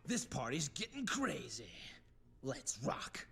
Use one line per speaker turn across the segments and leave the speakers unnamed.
This party's getting crazy. Let's rock.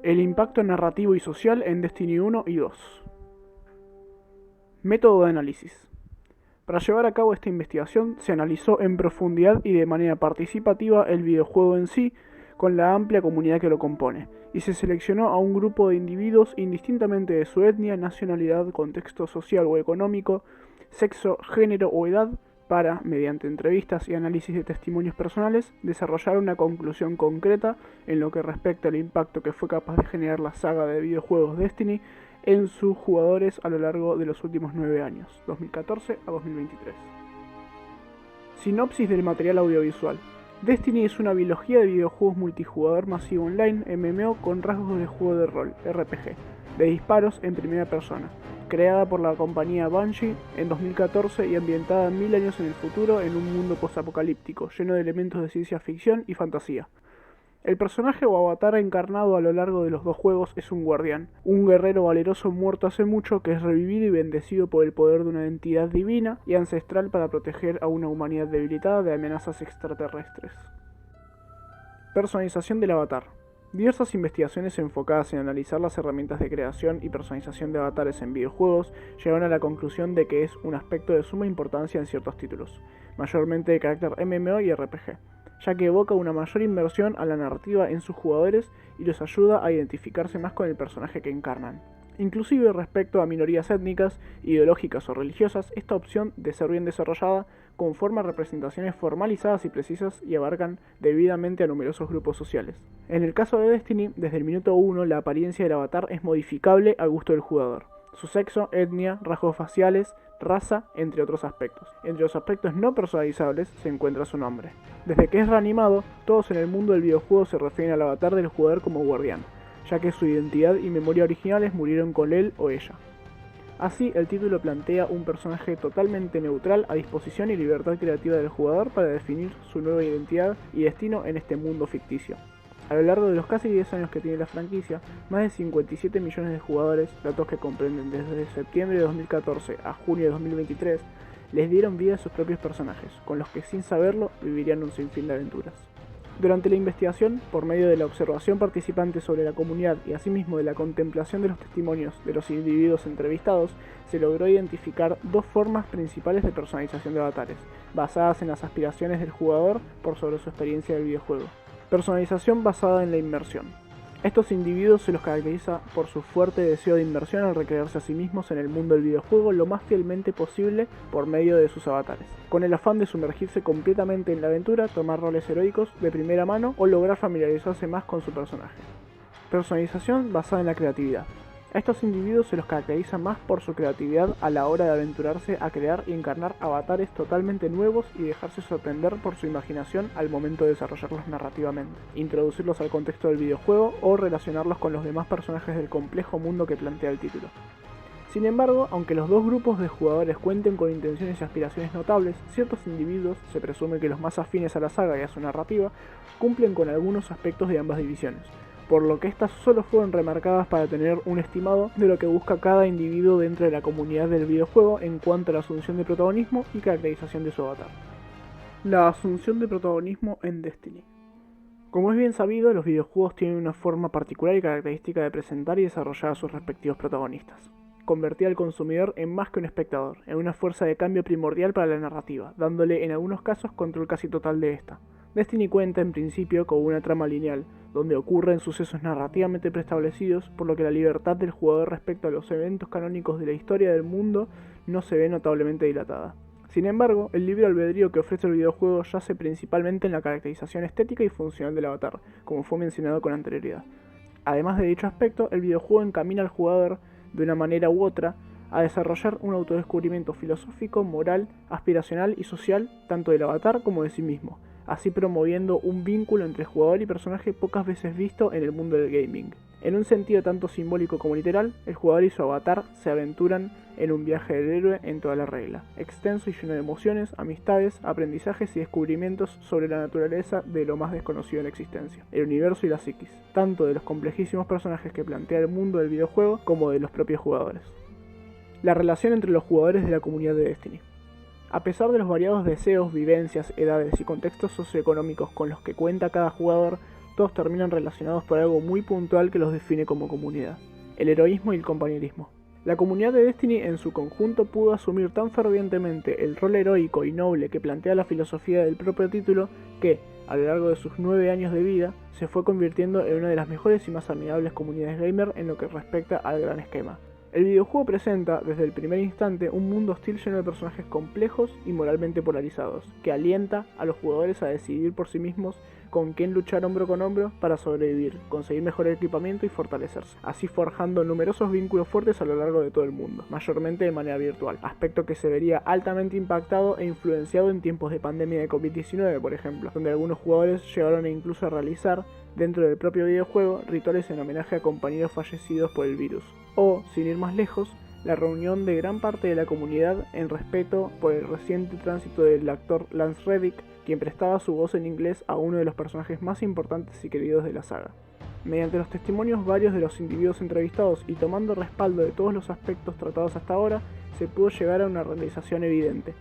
El impacto narrativo y social en Destiny 1 y 2. Método de análisis. Para llevar a cabo esta investigación se analizó en profundidad y de manera participativa el videojuego en sí, con la amplia comunidad que lo compone, y se seleccionó a un grupo de individuos indistintamente de su etnia, nacionalidad, contexto social o económico, sexo, género o edad, para, mediante entrevistas y análisis de testimonios personales, desarrollar una conclusión concreta en lo que respecta al impacto que fue capaz de generar la saga de videojuegos Destiny en sus jugadores a lo largo de los últimos 9 años, 2014 a 2023. Sinopsis del material audiovisual. Destiny es una biología de videojuegos multijugador masivo online, MMO, con rasgos de juego de rol, RPG, de disparos en primera persona, creada por la compañía Bungie en 2014 y ambientada 1000 años en el futuro en un mundo postapocalíptico, lleno de elementos de ciencia ficción y fantasía. El personaje o avatar encarnado a lo largo de los dos juegos es un guardián, un guerrero valeroso muerto hace mucho que es revivido y bendecido por el poder de una entidad divina y ancestral para proteger a una humanidad debilitada de amenazas extraterrestres. Personalización del avatar. Diversas investigaciones enfocadas en analizar las herramientas de creación y personalización de avatares en videojuegos llegaron a la conclusión de que es un aspecto de suma importancia en ciertos títulos, mayormente de carácter MMO y RPG, ya que evoca una mayor inmersión a la narrativa en sus jugadores y los ayuda a identificarse más con el personaje que encarnan. Inclusive respecto a minorías étnicas, ideológicas o religiosas, esta opción, de ser bien desarrollada, conforma representaciones formalizadas y precisas y abarcan debidamente a numerosos grupos sociales. En el caso de Destiny, desde el minuto 1 la apariencia del avatar es modificable a gusto del jugador. Su sexo, etnia, rasgos faciales, raza, entre otros aspectos. Entre los aspectos no personalizables se encuentra su nombre. Desde que es reanimado, todos en el mundo del videojuego se refieren al avatar del jugador como guardián, ya que su identidad y memoria originales murieron con él o ella. Así, el título plantea un personaje totalmente neutral a disposición y libertad creativa del jugador para definir su nueva identidad y destino en este mundo ficticio. A lo largo de los casi 10 años que tiene la franquicia, más de 57 millones de jugadores, datos que comprenden desde septiembre de 2014 a junio de 2023, les dieron vida a sus propios personajes, con los que sin saberlo vivirían un sinfín de aventuras. Durante la investigación, por medio de la observación participante sobre la comunidad y asimismo de la contemplación de los testimonios de los individuos entrevistados, se logró identificar dos formas principales de personalización de avatares, basadas en las aspiraciones del jugador por sobre su experiencia del videojuego. Personalización basada en la inmersión. Estos individuos se los caracteriza por su fuerte deseo de inmersión al recrearse a sí mismos en el mundo del videojuego lo más fielmente posible por medio de sus avatares, con el afán de sumergirse completamente en la aventura, tomar roles heroicos de primera mano o lograr familiarizarse más con su personaje. Personalización basada en la creatividad. A estos individuos se los caracteriza más por su creatividad a la hora de aventurarse a crear y encarnar avatares totalmente nuevos y dejarse sorprender por su imaginación al momento de desarrollarlos narrativamente, introducirlos al contexto del videojuego o relacionarlos con los demás personajes del complejo mundo que plantea el título. Sin embargo, aunque los dos grupos de jugadores cuenten con intenciones y aspiraciones notables, ciertos individuos, se presume que los más afines a la saga y a su narrativa, cumplen con algunos aspectos de ambas divisiones, por lo que estas solo fueron remarcadas para tener un estimado de lo que busca cada individuo dentro de la comunidad del videojuego en cuanto a la asunción de protagonismo y caracterización de su avatar. La asunción de protagonismo en Destiny. Como es bien sabido, los videojuegos tienen una forma particular y característica de presentar y desarrollar a sus respectivos protagonistas. Convertir al consumidor en más que un espectador, en una fuerza de cambio primordial para la narrativa, dándole en algunos casos control casi total de esta. Destiny cuenta en principio con una trama lineal, donde ocurren sucesos narrativamente preestablecidos, por lo que la libertad del jugador respecto a los eventos canónicos de la historia del mundo no se ve notablemente dilatada. Sin embargo, el libre albedrío que ofrece el videojuego yace principalmente en la caracterización estética y funcional del avatar, como fue mencionado con anterioridad. Además de dicho aspecto, el videojuego encamina al jugador, de una manera u otra, a desarrollar un autodescubrimiento filosófico, moral, aspiracional y social, tanto del avatar como de sí mismo, así promoviendo un vínculo entre jugador y personaje pocas veces visto en el mundo del gaming. En un sentido tanto simbólico como literal, el jugador y su avatar se aventuran en un viaje del héroe en toda la regla, extenso y lleno de emociones, amistades, aprendizajes y descubrimientos sobre la naturaleza de lo más desconocido en la existencia, el universo y la psiquis, tanto de los complejísimos personajes que plantea el mundo del videojuego como de los propios jugadores. La relación entre los jugadores de la comunidad de Destiny. A pesar de los variados deseos, vivencias, edades y contextos socioeconómicos con los que cuenta cada jugador, todos terminan relacionados por algo muy puntual que los define como comunidad: el heroísmo y el compañerismo. La comunidad de Destiny en su conjunto pudo asumir tan fervientemente el rol heroico y noble que plantea la filosofía del propio título que, a lo largo de sus 9 años de vida, se fue convirtiendo en una de las mejores y más amigables comunidades gamer en lo que respecta al gran esquema. El videojuego presenta, desde el primer instante, un mundo hostil lleno de personajes complejos y moralmente polarizados, que alienta a los jugadores a decidir por sí mismos con quién luchar hombro con hombro para sobrevivir, conseguir mejor equipamiento y fortalecerse, así forjando numerosos vínculos fuertes a lo largo de todo el mundo, mayormente de manera virtual, aspecto que se vería altamente impactado e influenciado en tiempos de pandemia de COVID-19, por ejemplo, donde algunos jugadores llegaron incluso a realizar, dentro del propio videojuego, rituales en homenaje a compañeros fallecidos por el virus. O, sin ir más lejos, la reunión de gran parte de la comunidad en respeto por el reciente tránsito del actor Lance Reddick, quien prestaba su voz en inglés a uno de los personajes más importantes y queridos de la saga. Mediante los testimonios varios de los individuos entrevistados y tomando respaldo de todos los aspectos tratados hasta ahora, se pudo llegar a una realización evidente.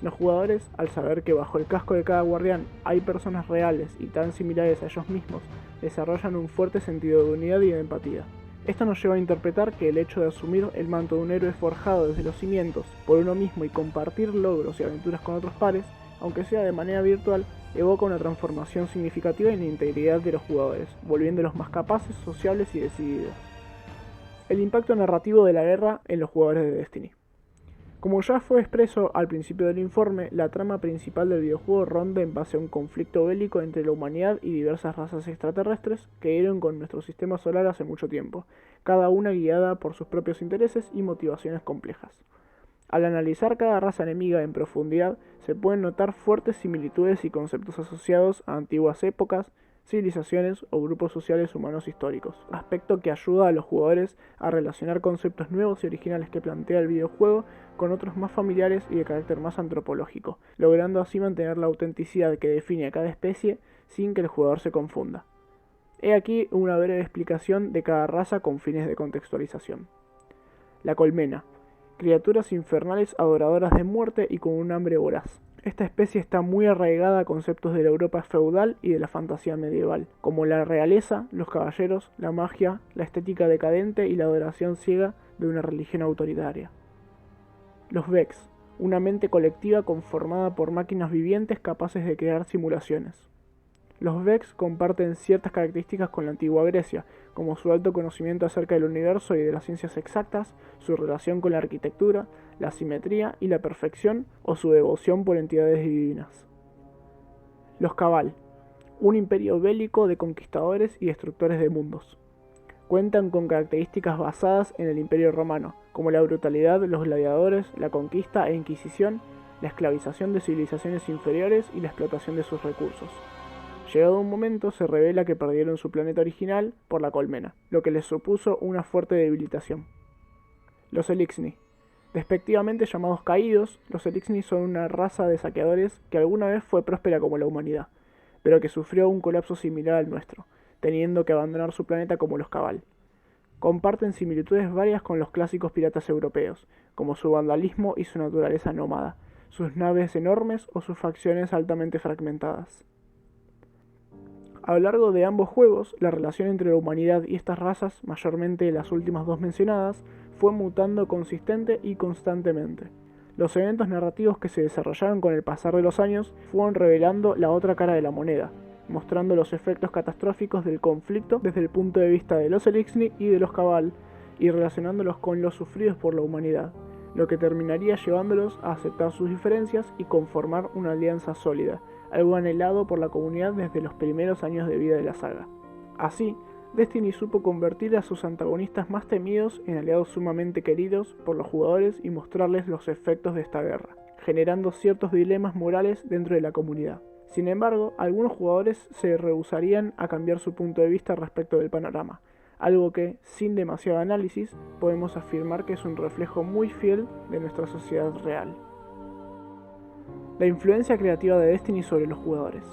Los jugadores, al saber que bajo el casco de cada guardián hay personas reales y tan similares a ellos mismos, desarrollan un fuerte sentido de unidad y de empatía. Esto nos lleva a interpretar que el hecho de asumir el manto de un héroe forjado desde los cimientos por uno mismo y compartir logros y aventuras con otros pares, aunque sea de manera virtual, evoca una transformación significativa en la integridad de los jugadores, volviéndolos más capaces, sociables y decididos. El impacto narrativo de la guerra en los jugadores de Destiny. Como ya fue expreso al principio del informe, la trama principal del videojuego ronda en base a un conflicto bélico entre la humanidad y diversas razas extraterrestres que dieron con nuestro sistema solar hace mucho tiempo, cada una guiada por sus propios intereses y motivaciones complejas. Al analizar cada raza enemiga en profundidad, se pueden notar fuertes similitudes y conceptos asociados a antiguas épocas, civilizaciones o grupos sociales humanos históricos, aspecto que ayuda a los jugadores a relacionar conceptos nuevos y originales que plantea el videojuego con otros más familiares y de carácter más antropológico, logrando así mantener la autenticidad que define a cada especie sin que el jugador se confunda. He aquí una breve explicación de cada raza con fines de contextualización. La colmena. Criaturas infernales adoradoras de muerte y con un hambre voraz. Esta especie está muy arraigada a conceptos de la Europa feudal y de la fantasía medieval, como la realeza, los caballeros, la magia, la estética decadente y la adoración ciega de una religión autoritaria. Los Vex, una mente colectiva conformada por máquinas vivientes capaces de crear simulaciones. Los Vex comparten ciertas características con la antigua Grecia, como su alto conocimiento acerca del universo y de las ciencias exactas, su relación con la arquitectura, la simetría y la perfección, o su devoción por entidades divinas. Los Cabal, un imperio bélico de conquistadores y destructores de mundos. Cuentan con características basadas en el Imperio Romano, como la brutalidad, los gladiadores, la conquista e inquisición, la esclavización de civilizaciones inferiores y la explotación de sus recursos. Llegado un momento, se revela que perdieron su planeta original por la colmena, lo que les supuso una fuerte debilitación. Los Eliksni. Despectivamente llamados caídos, los Eliksni son una raza de saqueadores que alguna vez fue próspera como la humanidad, pero que sufrió un colapso similar al nuestro, teniendo que abandonar su planeta como los Cabal. Comparten similitudes varias con los clásicos piratas europeos, como su vandalismo y su naturaleza nómada, sus naves enormes o sus facciones altamente fragmentadas. A lo largo de ambos juegos, la relación entre la humanidad y estas razas, mayormente las últimas dos mencionadas, fue mutando consistente y constantemente. Los eventos narrativos que se desarrollaron con el pasar de los años fueron revelando la otra cara de la moneda, mostrando los efectos catastróficos del conflicto desde el punto de vista de los Eliksni y de los Cabal, y relacionándolos con los sufridos por la humanidad, lo que terminaría llevándolos a aceptar sus diferencias y conformar una alianza sólida, algo anhelado por la comunidad desde los primeros años de vida de la saga. Así, Destiny supo convertir a sus antagonistas más temidos en aliados sumamente queridos por los jugadores y mostrarles los efectos de esta guerra, generando ciertos dilemas morales dentro de la comunidad. Sin embargo, algunos jugadores se rehusarían a cambiar su punto de vista respecto del panorama, algo que, sin demasiado análisis, podemos afirmar que es un reflejo muy fiel de nuestra sociedad real. La influencia creativa de Destiny sobre los jugadores.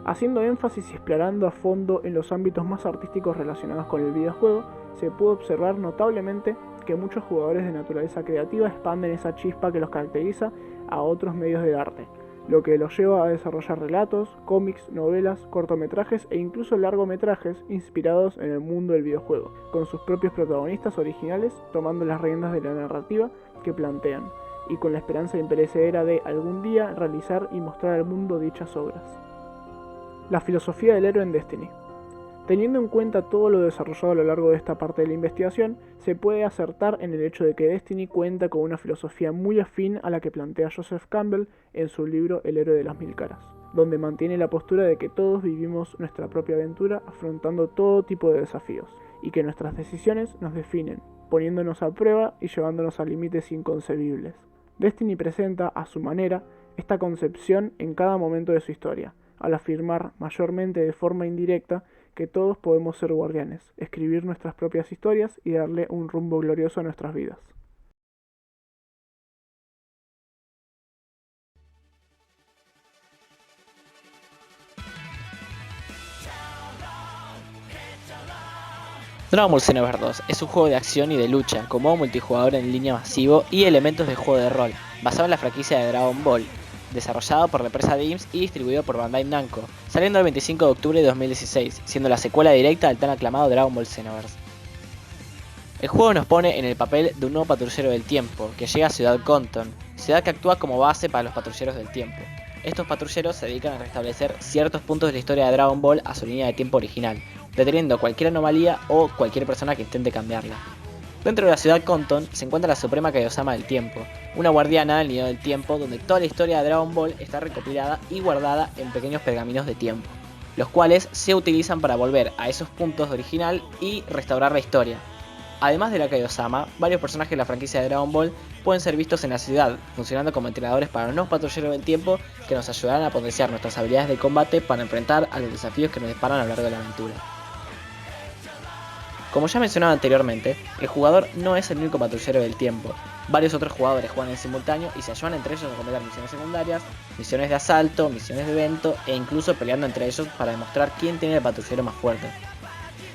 Haciendo énfasis y explorando a fondo en los ámbitos más artísticos relacionados con el videojuego, se pudo observar notablemente que muchos jugadores de naturaleza creativa expanden esa chispa que los caracteriza a otros medios de arte, lo que los lleva a desarrollar relatos, cómics, novelas, cortometrajes e incluso largometrajes inspirados en el mundo del videojuego, con sus propios protagonistas originales tomando las riendas de la narrativa que plantean, y con la esperanza imperecedera de algún día realizar y mostrar al mundo dichas obras. La filosofía del héroe en Destiny. Teniendo en cuenta todo lo desarrollado a lo largo de esta parte de la investigación, se puede acertar en el hecho de que Destiny cuenta con una filosofía muy afín a la que plantea Joseph Campbell en su libro El héroe de las mil caras, donde mantiene la postura de que todos vivimos nuestra propia aventura afrontando todo tipo de desafíos, y que nuestras decisiones nos definen, poniéndonos a prueba y llevándonos a límites inconcebibles. Destiny presenta, a su manera, esta concepción en cada momento de su historia, al afirmar, mayormente de forma indirecta, que todos podemos ser guardianes, escribir nuestras propias historias y darle un rumbo glorioso a nuestras vidas.
Dragon Ball Xenoverse 2 es un juego de acción y de lucha, con modo multijugador en línea masivo y elementos de juego de rol, basado en la franquicia de Dragon Ball, desarrollado por la empresa DIMS y distribuido por Bandai Namco, saliendo el 25 de octubre de 2016, siendo la secuela directa del tan aclamado Dragon Ball Xenoverse. El juego nos pone en el papel de un nuevo patrullero del tiempo, que llega a Ciudad Compton, ciudad que actúa como base para los patrulleros del tiempo. Estos patrulleros se dedican a restablecer ciertos puntos de la historia de Dragon Ball a su línea de tiempo original, deteniendo cualquier anomalía o cualquier persona que intente cambiarla. Dentro de la ciudad Compton se encuentra la Suprema Kaiosama del Tiempo, una guardiana del nido del tiempo donde toda la historia de Dragon Ball está recopilada y guardada en pequeños pergaminos de tiempo, los cuales se utilizan para volver a esos puntos de original y restaurar la historia. Además de la Kaiosama, varios personajes de la franquicia de Dragon Ball pueden ser vistos en la ciudad, funcionando como entrenadores para los nuevos patrulleros del tiempo que nos ayudarán a potenciar nuestras habilidades de combate para enfrentar a los desafíos que nos disparan a lo largo de la aventura. Como ya mencionado anteriormente, el jugador no es el único patrullero del tiempo. Varios otros jugadores juegan en simultáneo y se ayudan entre ellos a completar misiones secundarias, misiones de asalto, misiones de evento e incluso peleando entre ellos para demostrar quién tiene el patrullero más fuerte.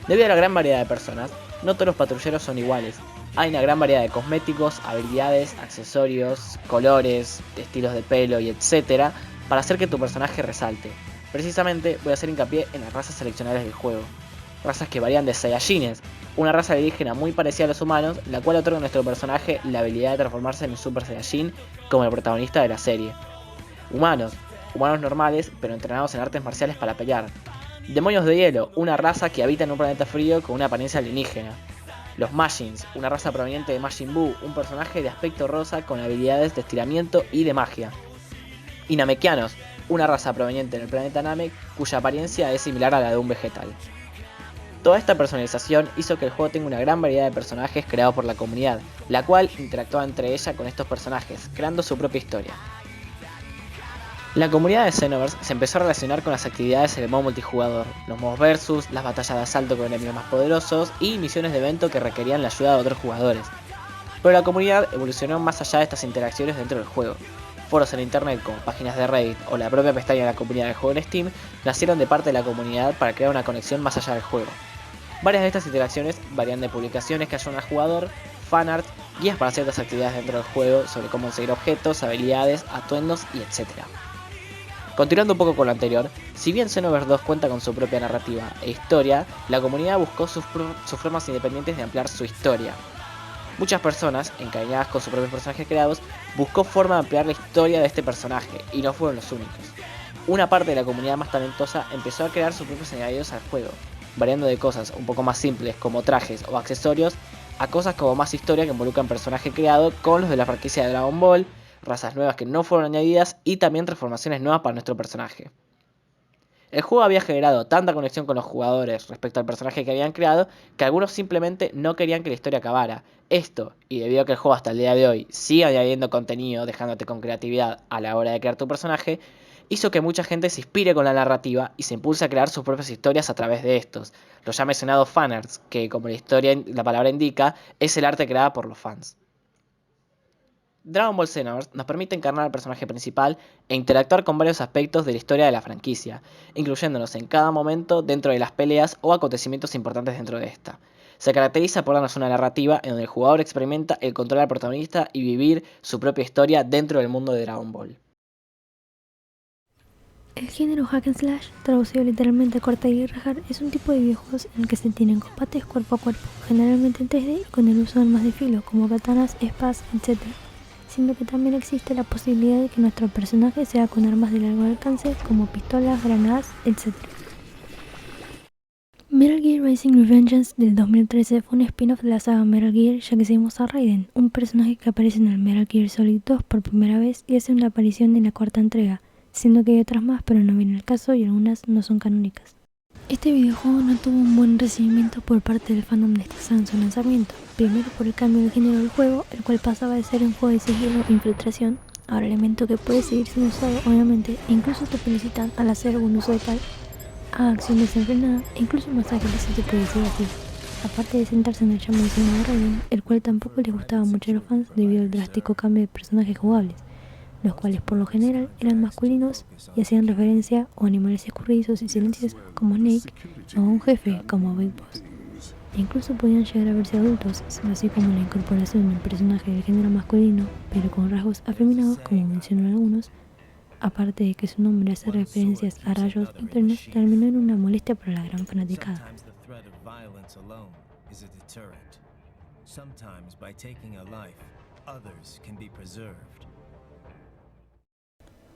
Debido a la gran variedad de personas, no todos los patrulleros son iguales. Hay una gran variedad de cosméticos, habilidades, accesorios, colores, estilos de pelo y etc. para hacer que tu personaje resalte. Precisamente voy a hacer hincapié en las razas seleccionables del juego. Razas que varían de Saiyajines, una raza alienígena muy parecida a los humanos, la cual otorga a nuestro personaje la habilidad de transformarse en un Super Saiyajin como el protagonista de la serie. Humanos normales pero entrenados en artes marciales para pelear. Demonios de hielo, una raza que habita en un planeta frío con una apariencia alienígena. Los Majins, una raza proveniente de Majin Buu, un personaje de aspecto rosa con habilidades de estiramiento y de magia. Y Namekianos, una raza proveniente del planeta Namek cuya apariencia es similar a la de un vegetal. Toda esta personalización hizo que el juego tenga una gran variedad de personajes creados por la comunidad, la cual interactúa entre ella con estos personajes, creando su propia historia. La comunidad de Xenoverse se empezó a relacionar con las actividades en el modo multijugador, los modos versus, las batallas de asalto con enemigos más poderosos y misiones de evento que requerían la ayuda de otros jugadores. Pero la comunidad evolucionó más allá de estas interacciones dentro del juego. Foros en internet como páginas de Reddit o la propia pestaña de la comunidad del juego en Steam nacieron de parte de la comunidad para crear una conexión más allá del juego. Varias de estas interacciones varían de publicaciones que ayudan al jugador, fanart, guías para ciertas actividades dentro del juego sobre cómo conseguir objetos, habilidades, atuendos y etc. Continuando un poco con lo anterior, si bien Xenoverse 2 cuenta con su propia narrativa e historia, la comunidad buscó sus formas independientes de ampliar su historia. Muchas personas, encariñadas con sus propios personajes creados, buscó forma de ampliar la historia de este personaje, y no fueron los únicos. Una parte de la comunidad más talentosa empezó a crear sus propios añadidos al juego, variando de cosas un poco más simples como trajes o accesorios, a cosas como más historia que involucran personaje creado con los de la franquicia de Dragon Ball, razas nuevas que no fueron añadidas y también transformaciones nuevas para nuestro personaje. El juego había generado tanta conexión con los jugadores respecto al personaje que habían creado que algunos simplemente no querían que la historia acabara. Esto, y debido a que el juego hasta el día de hoy sigue añadiendo contenido dejándote con creatividad a la hora de crear tu personaje, hizo que mucha gente se inspire con la narrativa y se impulse a crear sus propias historias a través de estos, los ya mencionados fanarts, que como la palabra indica, es el arte creada por los fans. Dragon Ball Xenoverse nos permite encarnar al personaje principal e interactuar con varios aspectos de la historia de la franquicia, incluyéndonos en cada momento dentro de las peleas o acontecimientos importantes dentro de esta. Se caracteriza por darnos una narrativa en donde el jugador experimenta el control al protagonista y vivir su propia historia dentro del mundo de Dragon Ball.
El género Hack and Slash, traducido literalmente a cortar y rajar, es un tipo de videojuegos en el que se tienen combates cuerpo a cuerpo, generalmente en 3D y con el uso de armas de filo como katanas, espadas, etc. Siendo que también existe la posibilidad de que nuestro personaje sea con armas de largo alcance como pistolas, granadas, etc. Metal Gear Rising Revengeance del 2013 fue un spin-off de la saga Metal Gear, ya que seguimos a Raiden, un personaje que aparece en el Metal Gear Solid 2 por primera vez y hace una aparición en la cuarta entrega, siendo que hay otras más pero no viene al caso y algunas no son canónicas. Este videojuego no tuvo un buen recibimiento por parte del fandom de esta saga en su lanzamiento, primero por el cambio de género del juego, el cual pasaba de ser un juego de sigilo e infiltración a un elemento que puede seguir siendo usado obviamente, e incluso te felicitan al hacer un uso de tal, a acción desenfrenada e incluso más ágiles si se puede decir así, aparte de sentarse en el ya mencionado Raiden, el cual tampoco les gustaba mucho a los fans debido al drástico cambio de personajes jugables, los cuales por lo general eran masculinos y hacían referencia a animales escurridizos y silenciosos como Snake o a un jefe como Big Boss. E incluso podían llegar a verse adultos, así como la incorporación de un personaje del género masculino, pero con rasgos afeminados como mencionan algunos, aparte de que su nombre hace referencias a rayos internos, terminó en una molestia para la gran fanaticada.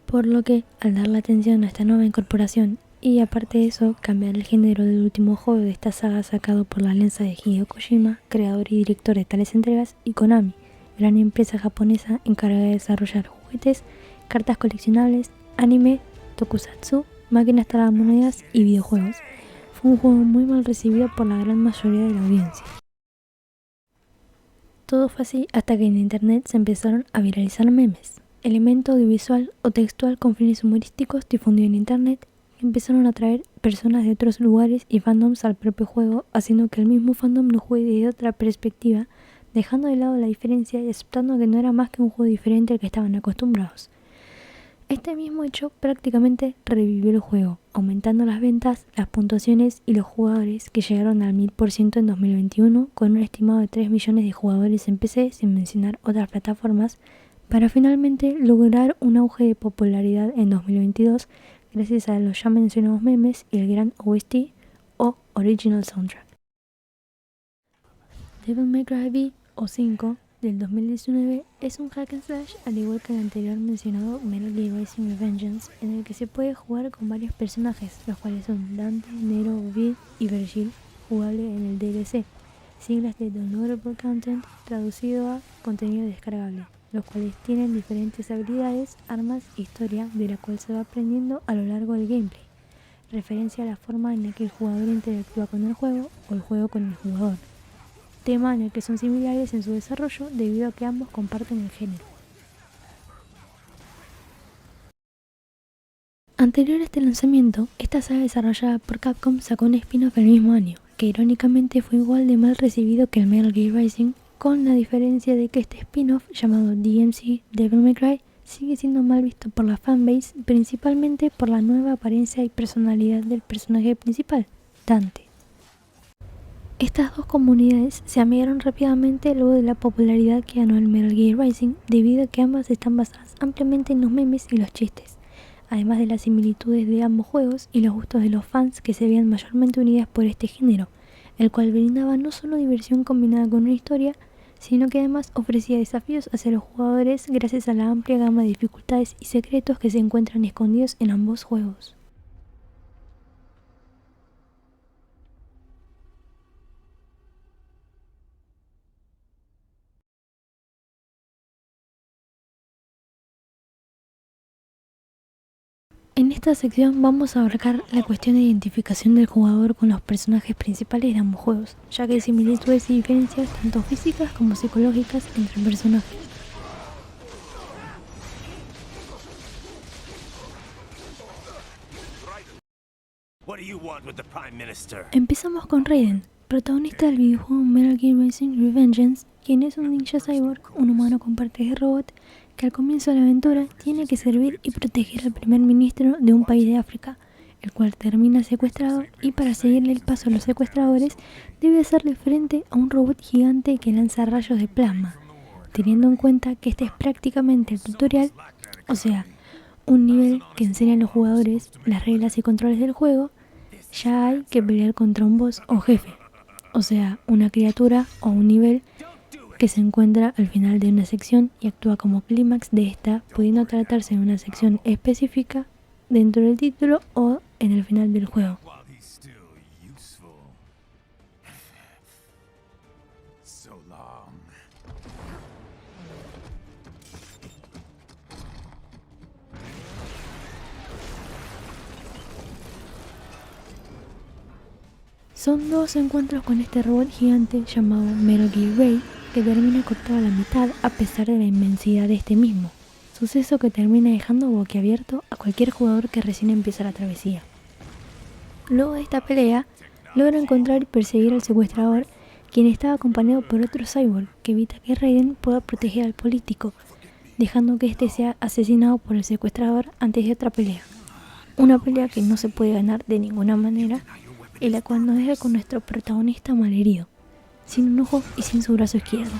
Por lo que, al dar la atención a esta nueva incorporación, y aparte de eso, cambiar el género del último juego de esta saga sacado por la alianza de Hideo Kojima, creador y director de tales entregas, y Konami, gran empresa japonesa encargada de desarrollar juguetes, cartas coleccionables, anime, tokusatsu, máquinas tragamonedas y videojuegos. Fue un juego muy mal recibido por la gran mayoría de la audiencia. Todo fue así hasta que en internet se empezaron a viralizar memes, elemento audiovisual o textual con fines humorísticos difundido en internet, que empezaron a atraer personas de otros lugares y fandoms al propio juego, haciendo que el mismo fandom lo juegue desde otra perspectiva, dejando de lado la diferencia y aceptando que no era más que un juego diferente al que estaban acostumbrados. Este mismo hecho prácticamente revivió el juego, aumentando las ventas, las puntuaciones y los jugadores, que llegaron al 1000% en 2021, con un estimado de 3 millones de jugadores en PC, sin mencionar otras plataformas, para finalmente lograr un auge de popularidad en 2022 gracias a los ya mencionados memes y el gran OST o Original Soundtrack. Devil May Cry V o 5 del 2019 es un hack and slash al igual que el anterior mencionado Metal Gear Rising Revengeance, en el que se puede jugar con varios personajes, los cuales son Dante, Nero, Vid y Virgil, jugable en el DLC, siglas de Downloadable Content, traducido a contenido descargable, los cuales tienen diferentes habilidades, armas e historia de la cual se va aprendiendo a lo largo del gameplay. referencia a la forma en la que el jugador interactúa con el juego o el juego con el jugador, tema en el que son similares en su desarrollo debido a que ambos comparten el género. Anterior a este lanzamiento, esta saga desarrollada por Capcom sacó un spin-off el mismo año, que irónicamente fue igual de mal recibido que el Metal Gear Rising, con la diferencia de que este spin-off, llamado DMC Devil May Cry, sigue siendo mal visto por la fanbase, principalmente por la nueva apariencia y personalidad del personaje principal, Dante. Estas dos comunidades se amigaron rápidamente luego de la popularidad que ganó el Metal Gear Rising, debido a que ambas están basadas ampliamente en los memes y los chistes, además de las similitudes de ambos juegos y los gustos de los fans que se veían mayormente unidas por este género, el cual brindaba no solo diversión combinada con una historia, sino que además ofrecía desafíos hacia los jugadores gracias a la amplia gama de dificultades y secretos que se encuentran escondidos en ambos juegos. En esta sección vamos a abarcar la cuestión de identificación del jugador con los personajes principales de ambos juegos, ya que hay similitudes y diferencias tanto físicas como psicológicas entre personajes.
What do you want with the Prime Minister?
Empezamos con Raiden, protagonista del videojuego Metal Gear Rising Revengeance, quien es un ninja cyborg, un humano con partes de robot, que al comienzo de la aventura tiene que servir y proteger al primer ministro de un país de África, el cual termina secuestrado y para seguirle el paso a los secuestradores debe hacerle frente a un robot gigante que lanza rayos de plasma, teniendo en cuenta que este es prácticamente el tutorial, o sea, un nivel que enseña a los jugadores las reglas y controles del juego. Ya hay que pelear contra un boss o jefe, o sea, una criatura o un nivel que se encuentra al final de una sección y actúa como clímax de esta, pudiendo tratarse de una sección específica dentro del título o en el final del juego. Son dos encuentros con este robot gigante llamado Metal Gear Ray, que termina cortado a la mitad a pesar de la inmensidad de este mismo, suceso que termina dejando boquiabierto a cualquier jugador que recién empieza la travesía. Luego de esta pelea, logra encontrar y perseguir al secuestrador, quien estaba acompañado por otro cyborg que evita que Raiden pueda proteger al político, dejando que este sea asesinado por el secuestrador antes de otra pelea. Una pelea que no se puede ganar de ninguna manera, y la cual nos deja con nuestro protagonista malherido, sin un ojo y sin su brazo izquierdo.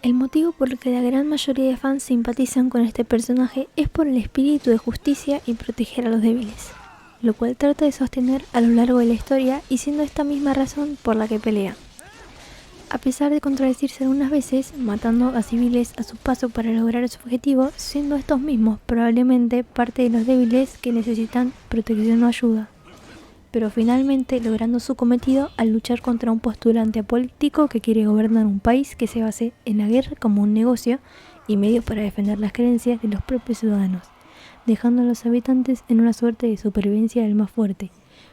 El motivo por el que la gran mayoría de fans simpatizan con este personaje es por el espíritu de justicia y proteger a los débiles, lo cual trata de sostener a lo largo de la historia y siendo esta misma razón por la que pelea. A pesar de contradecirse algunas veces, matando a civiles a su paso para lograr su objetivo, siendo estos mismos probablemente parte de los débiles que necesitan protección o ayuda, pero finalmente logrando su cometido al luchar contra un postulante apolítico que quiere gobernar un país que se base en la guerra como un negocio y medio para defender las creencias de los propios ciudadanos, dejando a los habitantes en una suerte de supervivencia del más fuerte,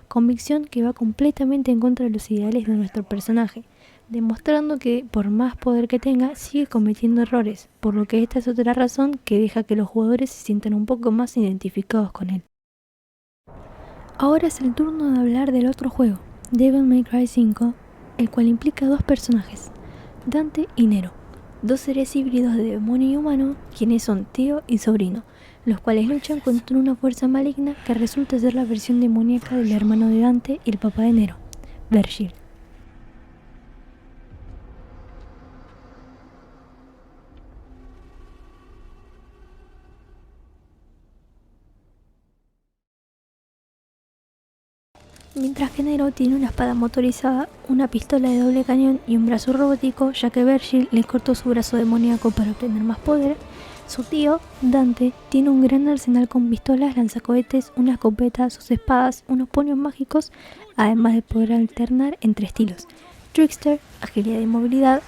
convicción que va completamente en contra de los ideales de nuestro personaje, demostrando que por más poder que tenga sigue cometiendo errores, por lo que esta es otra razón que deja que los jugadores se sientan un poco más identificados con él. Ahora es el turno de hablar del otro juego, Devil May Cry 5, el cual implica dos personajes, Dante y Nero, dos seres híbridos de demonio y humano, quienes son tío y sobrino, los cuales luchan contra una fuerza maligna que resulta ser la versión demoníaca del hermano de Dante y el papá de Nero, Vergil. Mientras que Nero tiene una espada motorizada, una pistola de doble cañón y un brazo robótico, ya que Vergil le cortó su brazo demoníaco para obtener más poder, su tío, Dante, tiene un gran arsenal con pistolas, lanzacohetes, una escopeta, sus espadas, unos puños mágicos, además de poder alternar entre estilos: Trickster, agilidad y movilidad;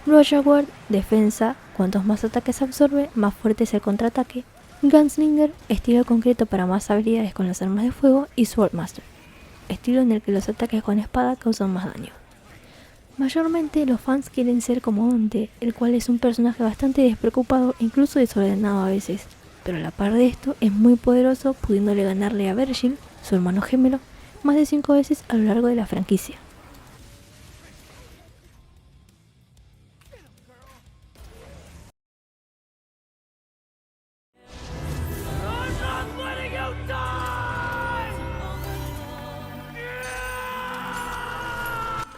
Roger Ward, defensa, cuantos más ataques absorbe, más fuerte es el contraataque; Gunslinger, estilo concreto para más habilidades con las armas de fuego; y Swordmaster, estilo en el que los ataques con espada causan más daño. Mayormente los fans quieren ser como Dante, el cual es un personaje bastante despreocupado e incluso desordenado a veces, pero a la par de esto es muy poderoso, pudiéndole ganarle a Vergil, su hermano gemelo, más de 5 veces a lo largo de la franquicia.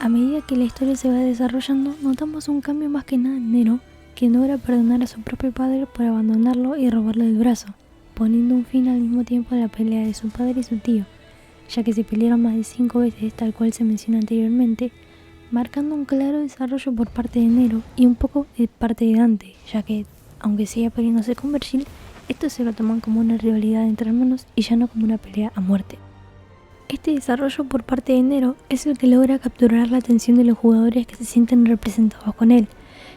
A medida que la historia se va desarrollando, notamos un cambio más que nada en Nero, que logra perdonar a su propio padre por abandonarlo y robarle el brazo, poniendo un fin al mismo tiempo a la pelea de su padre y su tío, ya que se pelearon más de 5 veces, tal cual se menciona anteriormente, marcando un claro desarrollo por parte de Nero y un poco de parte de Dante, ya que, aunque siga peleándose con Vergil, estos se lo toman como una rivalidad entre hermanos y ya no como una pelea a muerte. Este desarrollo por parte de Nero es el que logra capturar la atención de los jugadores que se sienten representados con él,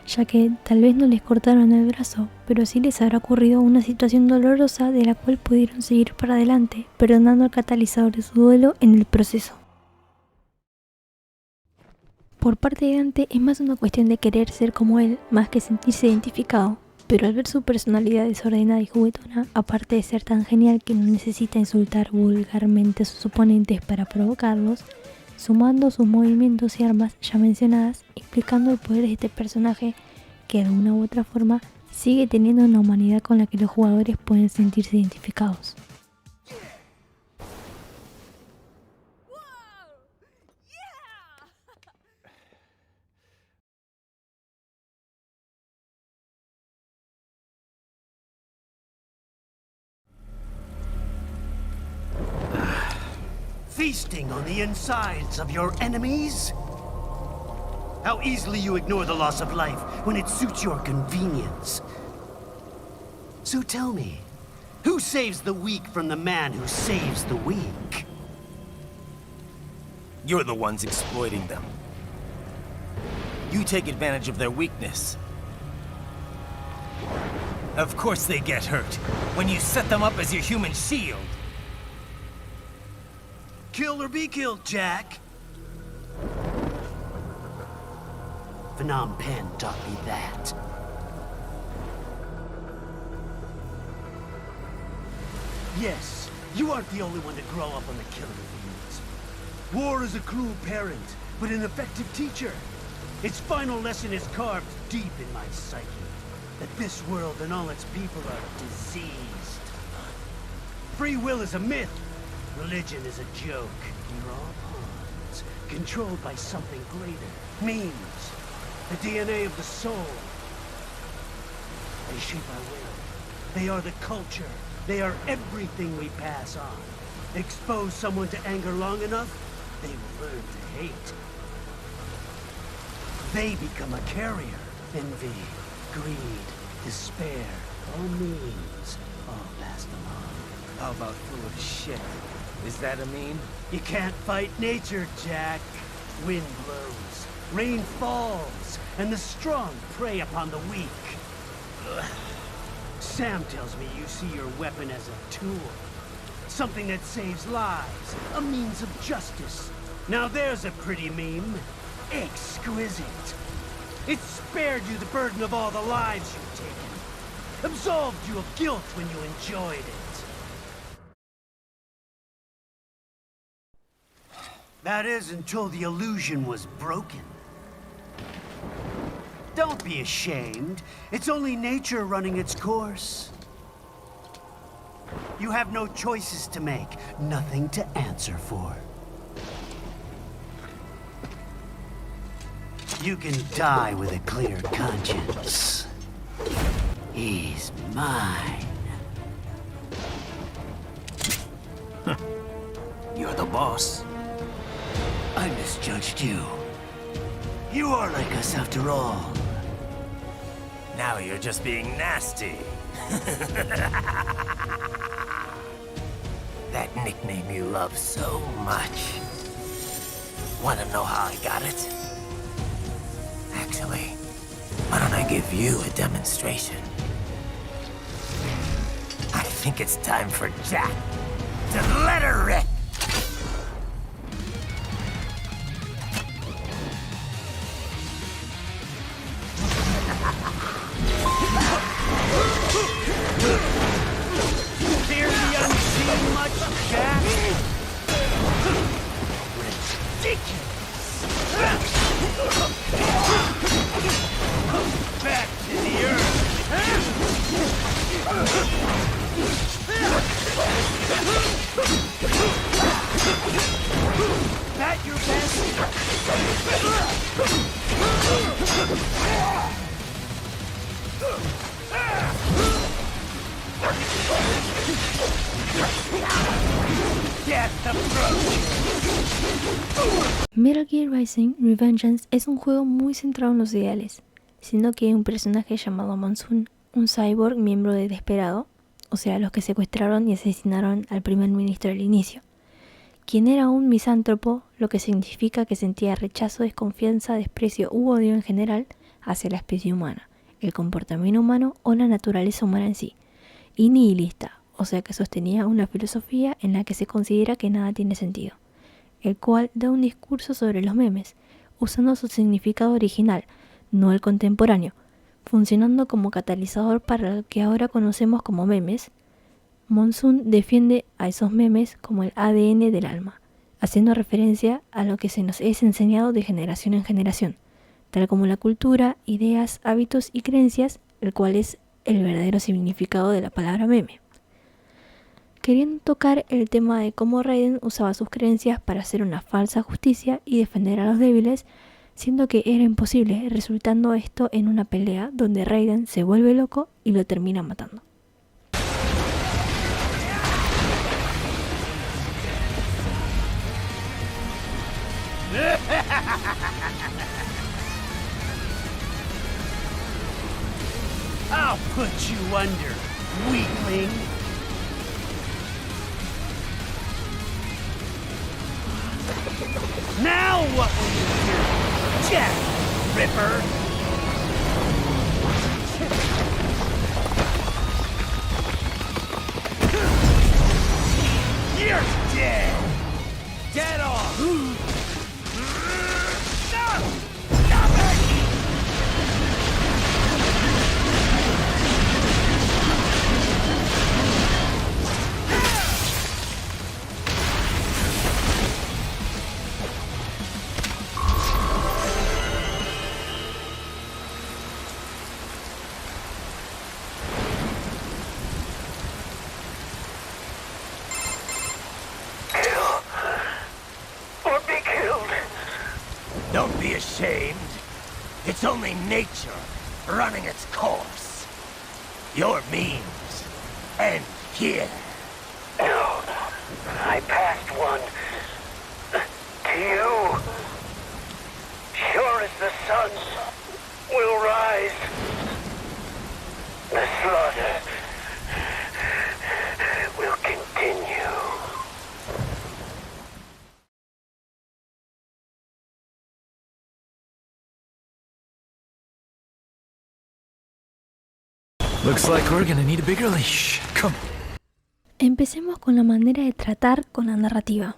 ya que tal vez no les cortaron el brazo, pero sí les habrá ocurrido una situación dolorosa de la cual pudieron seguir para adelante, perdonando el catalizador de su duelo en el proceso. Por parte de Dante es más una cuestión de querer ser como él, más que sentirse identificado, pero al ver su personalidad desordenada y juguetona, aparte de ser tan genial que no necesita insultar vulgarmente a sus oponentes para provocarlos, sumando sus movimientos y armas ya mencionadas, explicando el poder de este personaje que de una u otra forma sigue teniendo una humanidad con la que los jugadores pueden sentirse identificados.
Feasting on the insides of your enemies? How easily you ignore the loss of life when it suits your convenience. So tell me, who saves the weak from the man who saves the weak?
You're the ones exploiting them. You take advantage of their weakness. Of course they get hurt when you set them up as your human shield.
Kill or be killed, Jack. Phnom Penh taught me that. Yes, you aren't the only one to grow up on the killing fields. War is a cruel parent, but an effective teacher. Its final lesson is carved deep in my psyche. That this world and all its people are diseased. Free will is a myth. Religion is a joke. We're all pawns, controlled by something greater. Memes. The DNA of the soul. They shape our will. They are the culture. They are everything we pass on. Expose someone to anger long enough, they will learn to hate. They become a carrier. Envy, greed, despair, all memes, all passed along.
How about full of shit? Is that a meme?
You can't fight nature, Jack. Wind blows, rain falls, and the strong prey upon the weak. Ugh. Sam tells me you see your weapon as a tool. Something that saves lives, a means of justice. Now there's a pretty meme. Exquisite. It spared you the burden of all the lives you've taken. Absolved you of guilt when you enjoyed it. That is until the illusion was broken. Don't be ashamed. It's only nature running its course. You have no choices to make, nothing to answer for. You can die with a clear conscience. He's mine.
You're the boss.
I misjudged you. You are like us after all.
Now you're just being nasty. That nickname you love so much. Wanna know how I got it? Actually, why don't I give you a demonstration? I think it's time for Jack to let her rip.
Fear the unseen much, Jack? Ridiculous! Back to the earth! That your Death approaches.
Metal Gear Rising: Revengeance es un juego muy centrado en los ideales, siendo que hay un personaje llamado Monsoon, un cyborg miembro de Desperado, o sea, los que secuestraron y asesinaron al primer ministro del inicio, quien era un misántropo, lo que significa que sentía rechazo, desconfianza, desprecio u odio en general hacia la especie humana, el comportamiento humano o la naturaleza humana en sí, y nihilista, o sea que sostenía una filosofía en la que se considera que nada tiene sentido, el cual da un discurso sobre los memes, usando su significado original, no el contemporáneo, funcionando como catalizador para lo que ahora conocemos como memes. Monsoon defiende a esos memes como el ADN del alma, haciendo referencia a lo que se nos es enseñado de generación en generación, tal como la cultura, ideas, hábitos y creencias, el cual es el verdadero significado de la palabra meme. Queriendo tocar el tema de cómo Raiden usaba sus creencias para hacer una falsa justicia y defender a los débiles, siendo que era imposible, resultando esto en una pelea donde Raiden se vuelve loco y lo termina matando.
I'll put you under, weakling. Now what will you do, Jack Ripper? You're dead! Dead on! Stop it!
Don't be ashamed. It's only nature running its course. Your means end here.
No, I passed one to you. Sure as the sun will rise, the slaughter will continue.
Looks like we're gonna need a bigger leash. Come.
Empecemos con la manera de tratar con la narrativa.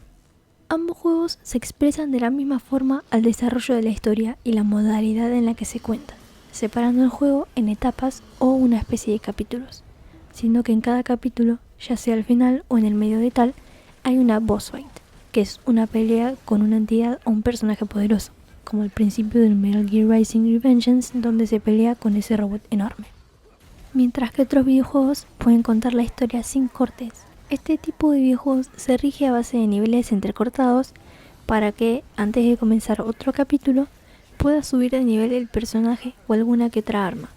Ambos juegos se expresan de la misma forma al desarrollo de la historia y la modalidad en la que se cuentan, separando el juego en etapas o una especie de capítulos, siendo que en cada capítulo, ya sea al final o en el medio de tal, hay una boss fight, que es una pelea con una entidad o un personaje poderoso, como al principio del Metal Gear Rising Revengeance, donde se pelea con ese robot enorme. Mientras que otros videojuegos pueden contar la historia sin cortes, Este tipo de videojuegos se rige a base de niveles entrecortados para que, antes de comenzar otro capítulo, puedas subir de nivel el personaje o alguna que otra arma,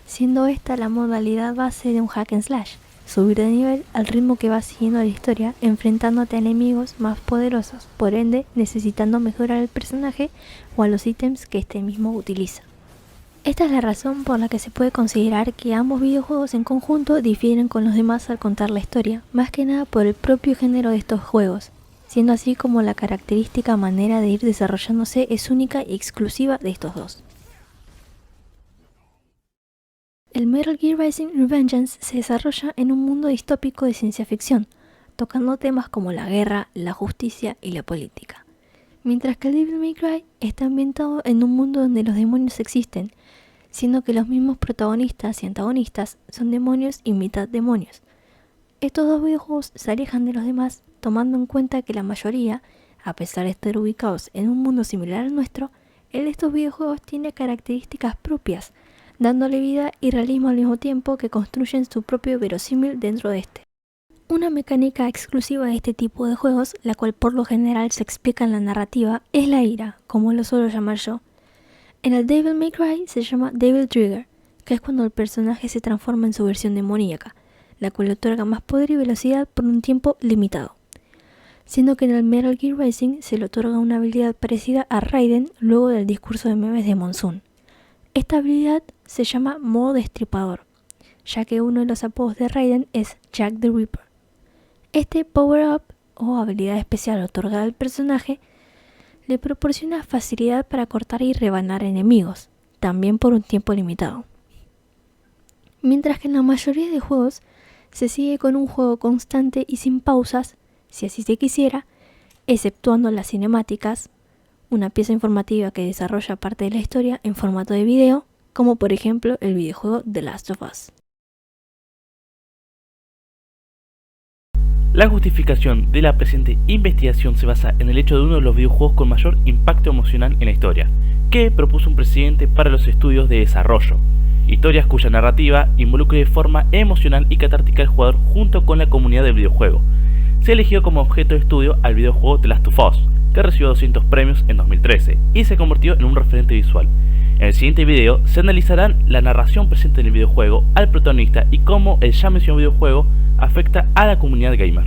siendo esta la modalidad base de un hack and slash, subir de nivel al ritmo que va siguiendo la historia, enfrentándote a enemigos más poderosos, por ende necesitando mejorar el personaje o a los ítems que este mismo utiliza. Esta es la razón por la que se puede considerar que ambos videojuegos en conjunto difieren con los demás al contar la historia, más que nada por el propio género de estos juegos, siendo así como la característica manera de ir desarrollándose es única y exclusiva de estos dos. El Metal Gear Rising: Revengeance se desarrolla en un mundo distópico de ciencia ficción, tocando temas como la guerra, la justicia y la política. Mientras que el Devil May Cry está ambientado en un mundo donde los demonios existen, siendo que los mismos protagonistas y antagonistas son demonios y mitad demonios. Estos dos videojuegos se alejan de los demás, tomando en cuenta que la mayoría, a pesar de estar ubicados en un mundo similar al nuestro, el de estos videojuegos tiene características propias, dándole vida y realismo al mismo tiempo que construyen su propio verosímil dentro de este. Una mecánica exclusiva de este tipo de juegos, la cual por lo general se explica en la narrativa, es la ira, como lo suelo llamar yo. En el Devil May Cry se llama Devil Trigger, que es cuando el personaje se transforma en su versión demoníaca, la cual le otorga más poder y velocidad por un tiempo limitado. Siendo que en el Metal Gear Rising se le otorga una habilidad parecida a Raiden luego del discurso de memes de Monsoon. Esta habilidad se llama Modo Destripador, ya que uno de los apodos de Raiden es Jack the Ripper. Este power-up o habilidad especial otorgada al personaje le proporciona facilidad para cortar y rebanar enemigos, también por un tiempo limitado. Mientras que en la mayoría de juegos se sigue con un juego constante y sin pausas, si así se quisiera, exceptuando las cinemáticas, una pieza informativa que desarrolla parte de la historia en formato de video, como por ejemplo el videojuego The Last of Us.
La justificación de la presente investigación se basa en el hecho de uno de los videojuegos con mayor impacto emocional en la historia, que propuso un precedente para los estudios de desarrollo, historias cuya narrativa involucre de forma emocional y catártica al jugador junto con la comunidad del videojuego. Se eligió como objeto de estudio al videojuego The Last of Us, que recibió 200 premios en 2013 y se convirtió en un referente visual. En el siguiente video se analizarán la narración presente en el videojuego, al protagonista y cómo el ya mencionado videojuego afecta a la comunidad gamer.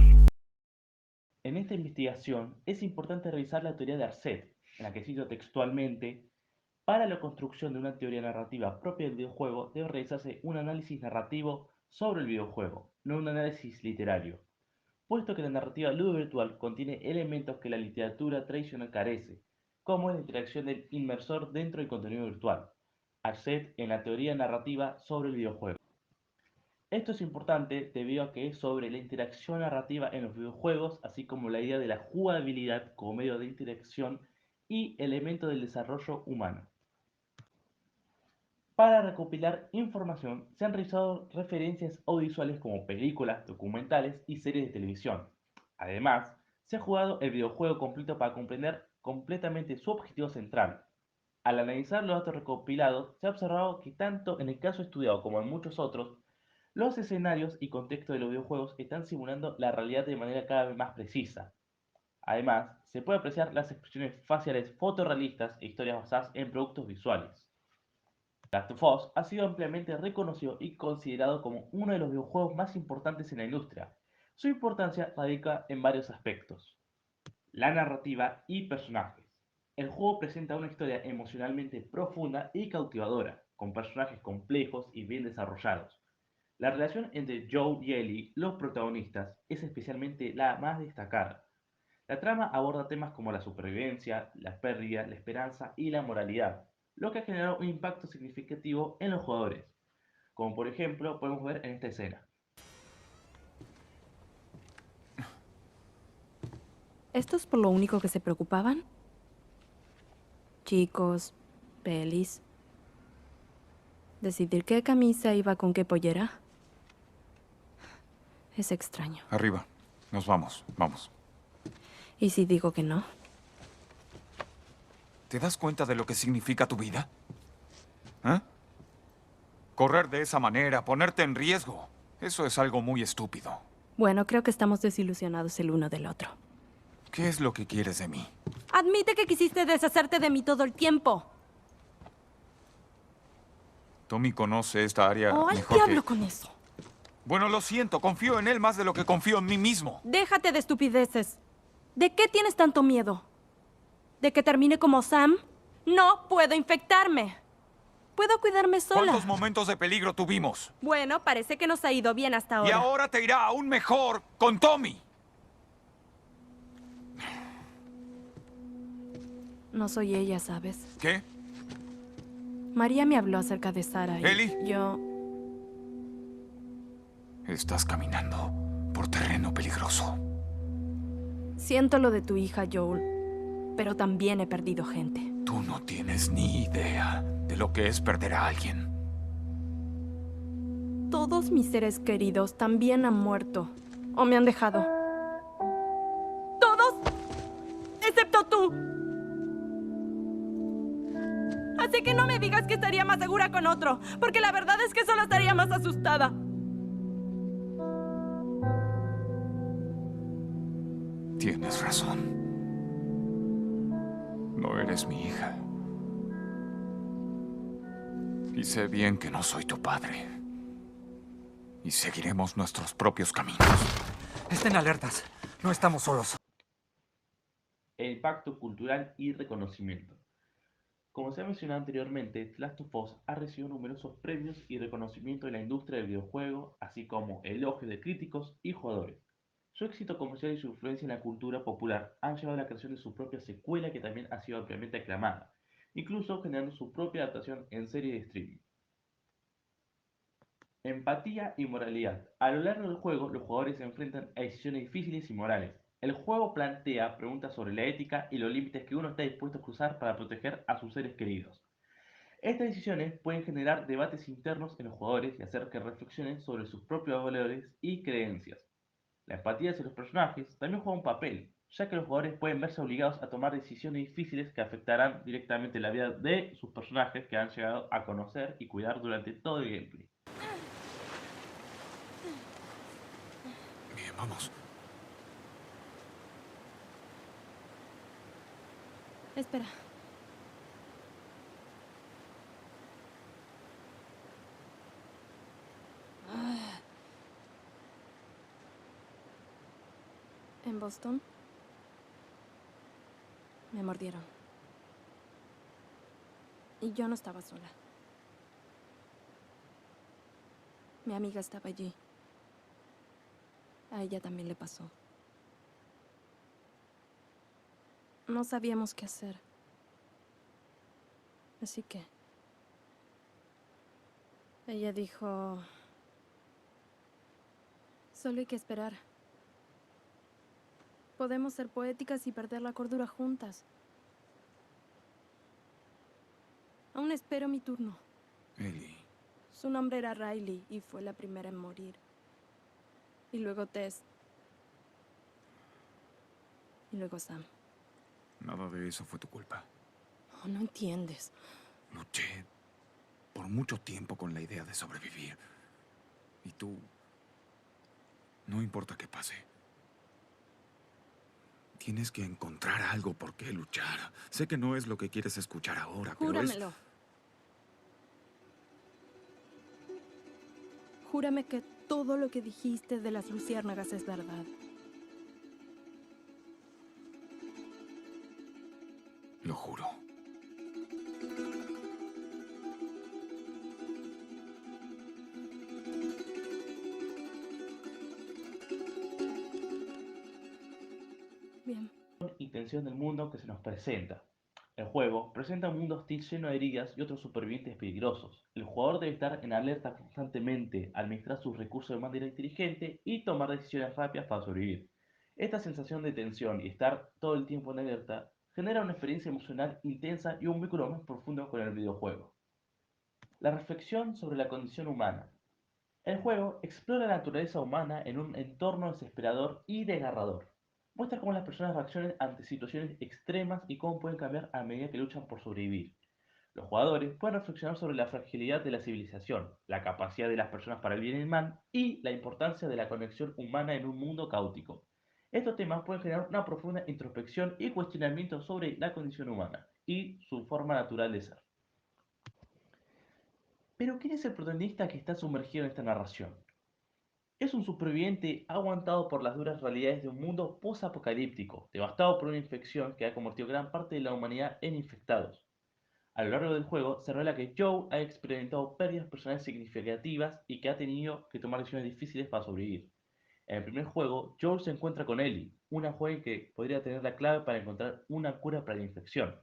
En esta investigación es importante revisar la teoría de Arset, en la que cito textualmente: para la construcción de una teoría narrativa propia del videojuego debe realizarse un análisis narrativo sobre el videojuego, no un análisis literario, puesto que la narrativa ludo-virtual contiene elementos que la literatura tradicional carece, como es la interacción del inmersor dentro del contenido virtual. Arset en la teoría narrativa sobre el videojuego. Esto es importante debido a que es sobre la interacción narrativa en los videojuegos, así como la idea de la jugabilidad como medio de interacción y elemento del desarrollo humano. Para recopilar información se han realizado referencias audiovisuales como películas, documentales y series de televisión. Además, se ha jugado el videojuego completo para comprender completamente su objetivo central. Al analizar los datos recopilados, se ha observado que tanto en el caso estudiado como en muchos otros, los escenarios y contextos de los videojuegos están simulando la realidad de manera cada vez más precisa. Además, se puede apreciar las expresiones faciales fotorrealistas e historias basadas en productos visuales. Last of Us ha sido ampliamente reconocido y considerado como uno de los videojuegos más importantes en la industria. Su importancia radica en varios aspectos: la narrativa y personajes. El juego presenta una historia emocionalmente profunda y cautivadora, con personajes complejos y bien desarrollados. La relación entre Joel y Ellie, los protagonistas, es especialmente la más destacada. La trama aborda temas como la supervivencia, la pérdida, la esperanza y la moralidad, lo que ha generado un impacto significativo en los jugadores, como por ejemplo podemos ver en esta escena.
¿Esto es por lo único que se preocupaban? Chicos, pelis. Decidir qué camisa iba con qué pollera. Es extraño.
Arriba. Nos vamos. Vamos.
¿Y si digo que no?
¿Te das cuenta de lo que significa tu vida? ¿Eh? Correr de esa manera, ponerte en riesgo. Eso es algo muy estúpido.
Bueno, creo que estamos desilusionados el uno del otro.
¿Qué es lo que quieres de mí?
Admite que quisiste deshacerte de mí todo el tiempo.
Tommy conoce esta área
¡Oh, al
mejor
diablo
que...
con eso!
Bueno, lo siento. Confío en él más de lo que confío en mí mismo.
Déjate de estupideces. ¿De qué tienes tanto miedo? ¿De que termine como Sam? No puedo infectarme. Puedo cuidarme sola.
¿Cuántos momentos de peligro tuvimos?
Bueno, parece que nos ha ido bien hasta ahora.
Y ahora te irá aún mejor con Tommy.
No soy ella, ¿sabes?
¿Qué?
María me habló acerca de Sara y
Ellie.
yo...
Estás caminando por terreno peligroso.
Siento lo de tu hija, Joel, pero también he perdido gente.
Tú no tienes ni idea de lo que es perder a alguien.
Todos mis seres queridos también han muerto o me han dejado. ¡Todos! ¡Excepto tú! Así que no me digas que estaría más segura con otro, porque la verdad es que solo estaría más asustada.
Tienes razón. No eres mi hija. Y sé bien que no soy tu padre. Y seguiremos nuestros propios caminos.
Estén alertas. No estamos solos.
El impacto cultural y reconocimiento. Como se ha mencionado anteriormente, The Last of Us ha recibido numerosos premios y reconocimiento en la industria del videojuego, así como elogios de críticos y jugadores. Su éxito comercial y su influencia en la cultura popular han llevado a la creación de su propia secuela que también ha sido ampliamente aclamada, incluso generando su propia adaptación en serie de streaming. Empatía y moralidad. A lo largo del juego, los jugadores se enfrentan a decisiones difíciles y morales. El juego plantea preguntas sobre la ética y los límites que uno está dispuesto a cruzar para proteger a sus seres queridos. Estas decisiones pueden generar debates internos en los jugadores y hacer que reflexionen sobre sus propios valores y creencias. La empatía hacia los personajes también juega un papel, ya que los jugadores pueden verse obligados a tomar decisiones difíciles que afectarán directamente la vida de sus personajes que han llegado a conocer y cuidar durante todo el gameplay.
Bien, vamos.
Espera. En Boston me mordieron. Y yo no estaba sola. Mi amiga estaba allí. A ella también le pasó. No sabíamos qué hacer. Así que... ella dijo... solo hay que esperar. Podemos ser poéticas y perder la cordura juntas. Aún espero mi turno.
Ellie.
Su nombre era Riley y fue la primera en morir. Y luego Tess. Y luego Sam.
Nada de eso fue tu culpa.
Oh, no entiendes.
Luché por mucho tiempo con la idea de sobrevivir. Y tú... no importa qué pase. Tienes que encontrar algo por qué luchar. Sé que no es lo que quieres escuchar ahora, pero
Júramelo. Júrame que todo lo que dijiste de las luciérnagas es verdad.
Lo juro.
Bien.
Y tensión del mundo que se nos presenta. El juego presenta un mundo hostil lleno de heridas y otros supervivientes peligrosos. El jugador debe estar en alerta constantemente, administrar sus recursos de manera inteligente y tomar decisiones rápidas para sobrevivir. Esta sensación de tensión y estar todo el tiempo en alerta genera una experiencia emocional intensa y un vínculo más profundo con el videojuego. La reflexión sobre la condición humana. El juego explora la naturaleza humana en un entorno desesperador y desgarrador. Muestra cómo las personas reaccionan ante situaciones extremas y cómo pueden cambiar a medida que luchan por sobrevivir. Los jugadores pueden reflexionar sobre la fragilidad de la civilización, la capacidad de las personas para el bien y el mal y la importancia de la conexión humana en un mundo caótico. Estos temas pueden generar una profunda introspección y cuestionamiento sobre la condición humana y su forma natural de ser. Pero ¿quién es el protagonista que está sumergido en esta narración? Es un superviviente aguantado por las duras realidades de un mundo post-apocalíptico, devastado por una infección que ha convertido gran parte de la humanidad en infectados. A lo largo del juego se revela que Joe ha experimentado pérdidas personales significativas y que ha tenido que tomar decisiones difíciles para sobrevivir. En el primer juego, Joel se encuentra con Ellie, una joven que podría tener la clave para encontrar una cura para la infección.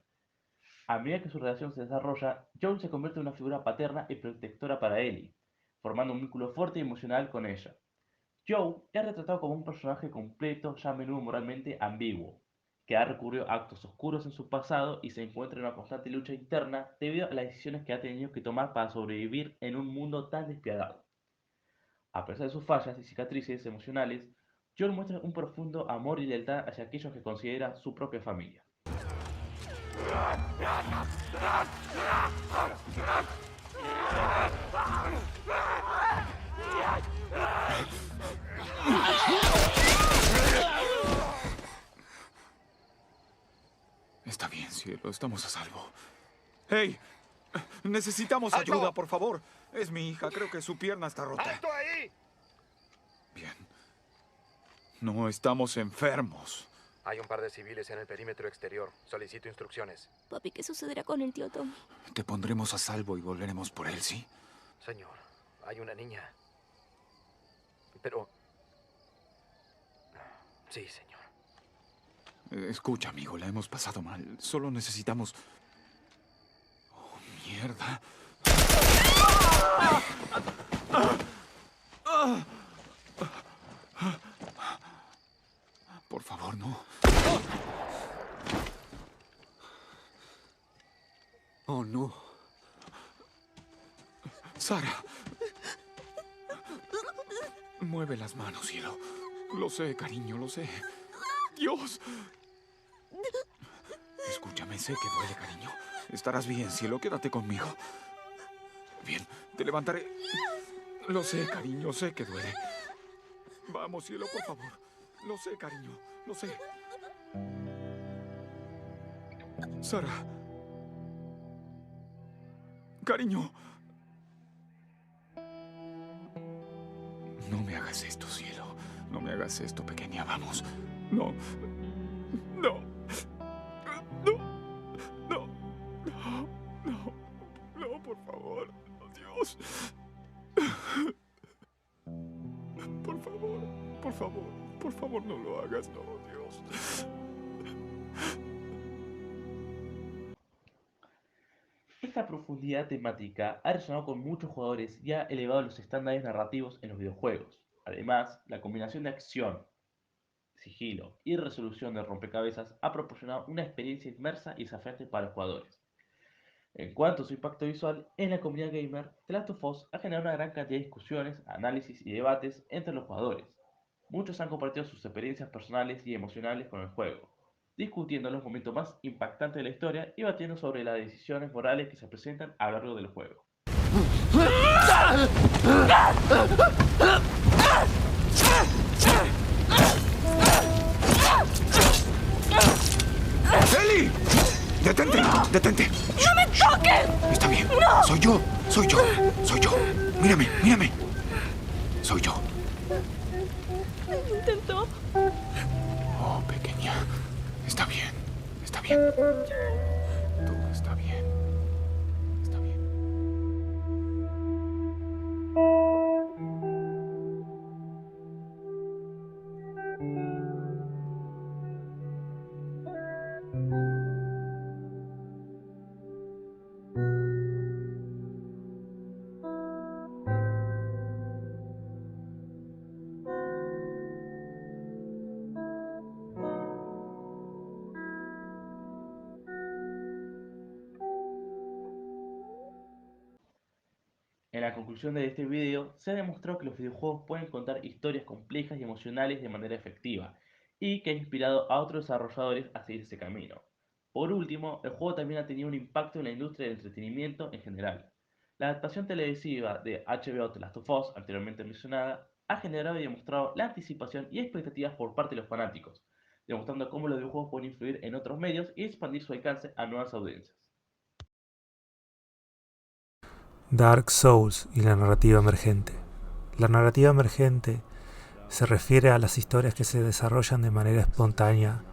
A medida que su relación se desarrolla, Joel se convierte en una figura paterna y protectora para Ellie, formando un vínculo fuerte y emocional con ella. Joe es retratado como un personaje completo, ya a menudo moralmente ambiguo, que ha recurrido a actos oscuros en su pasado y se encuentra en una constante lucha interna debido a las decisiones que ha tenido que tomar para sobrevivir en un mundo tan despiadado. A pesar de sus fallas y cicatrices emocionales, Joel muestra un profundo amor y lealtad hacia aquellos que considera su propia familia.
Está bien, cielo, estamos a salvo. ¡Hey! Necesitamos
¡Alto!
ayuda, por favor. Es mi hija, creo que su pierna está rota.
¡Alto ahí!
Bien. No estamos enfermos.
Hay un par de civiles en el perímetro exterior. Solicito instrucciones.
Papi, ¿qué sucederá con el tío Tom?
Te pondremos a salvo y volveremos por él, ¿sí?
Señor, hay una niña. Pero... Sí, señor.
Escucha, amigo, la hemos pasado mal. Solo necesitamos... Oh, mierda. Por favor, no. Oh, no. Sara. Mueve las manos, cielo. Lo sé, cariño, lo sé. Dios. Escúchame, sé que duele, cariño. Estarás bien, cielo. Quédate conmigo. Bien, te levantaré. Lo sé, cariño, sé que duele. Vamos, cielo, por favor. Lo sé, cariño, lo sé. Sara. Cariño. No me hagas esto, cielo. No me hagas esto, pequeña. Vamos. No. No. No. No. No. No. No, por favor. Dios. Por favor. Por favor. Por favor, no lo hagas. No, Dios.
Esta profundidad temática ha resonado con muchos jugadores y ha elevado los estándares narrativos en los videojuegos. Además, la combinación de acción, sigilo y resolución de rompecabezas ha proporcionado una experiencia inmersa y desafiante para los jugadores. En cuanto a su impacto visual en la comunidad gamer, The Last of Us ha generado una gran cantidad de discusiones, análisis y debates entre los jugadores. Muchos han compartido sus experiencias personales y emocionales con el juego, discutiendo los momentos más impactantes de la historia y batiendo sobre las decisiones morales que se presentan a lo largo del juego.
¡Ellie! ¡Detente! ¡Detente!
¡No me toques!
Está bien.
¡No!
Soy yo. Soy yo. Soy yo. Mírame, mírame. Soy yo.
Intentó.
Oh, pequeña. Está bien. Está bien. Todo está bien. Está bien.
En la conclusión de este video, se ha demostrado que los videojuegos pueden contar historias complejas y emocionales de manera efectiva, y que ha inspirado a otros desarrolladores a seguir ese camino. Por último, el juego también ha tenido un impacto en la industria del entretenimiento en general. La adaptación televisiva de HBO The Last of Us, anteriormente mencionada, ha generado y demostrado la anticipación y expectativas por parte de los fanáticos, demostrando cómo los videojuegos pueden influir en otros medios y expandir su alcance a nuevas audiencias.
Dark Souls y la narrativa emergente. La narrativa emergente se refiere a las historias que se desarrollan de manera espontánea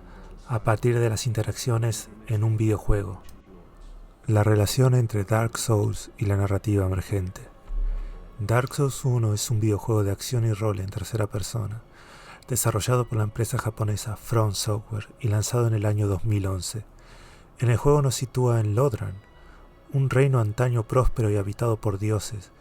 a partir de las interacciones en un videojuego. La relación entre Dark Souls y la narrativa emergente. Dark Souls 1 es un videojuego de acción y rol en tercera persona, desarrollado por la empresa japonesa From Software y lanzado en el año 2011. En el juego nos sitúa en Lodran, un reino antaño próspero y habitado por dioses,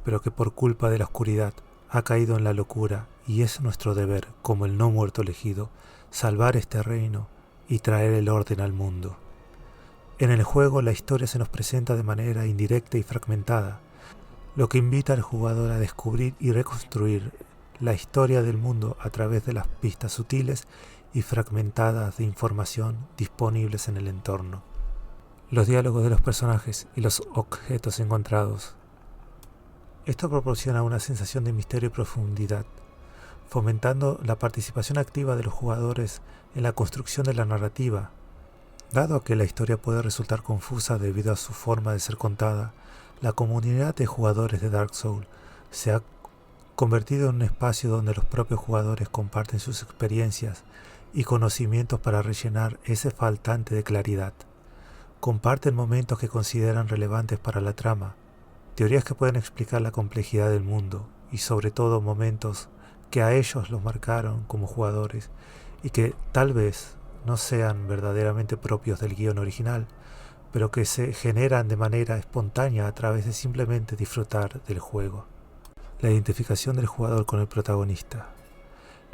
pero que por culpa de la oscuridad ha caído en la locura, y es nuestro deber, como el no muerto elegido, salvar este reino y traer el orden al mundo. En el juego la historia se nos presenta de manera indirecta y fragmentada, lo que invita al jugador a descubrir y reconstruir la historia del mundo a través de las pistas sutiles y fragmentadas de información disponibles en el entorno. Los diálogos de los personajes y los objetos encontrados. Esto proporciona una sensación de misterio y profundidad, fomentando la participación activa de los jugadores en la construcción de la narrativa. Dado que la historia puede resultar confusa debido a su forma de ser contada, la comunidad de jugadores de Dark Souls se ha convertido en un espacio donde los propios jugadores comparten sus experiencias y conocimientos para rellenar ese faltante de claridad. Comparten momentos que consideran relevantes para la trama, teorías que pueden explicar la complejidad del mundo y sobre todo momentos que a ellos los marcaron como jugadores y que tal vez no sean verdaderamente propios del guión original, pero que se generan de manera espontánea a través de simplemente disfrutar del juego. La identificación del jugador con el protagonista.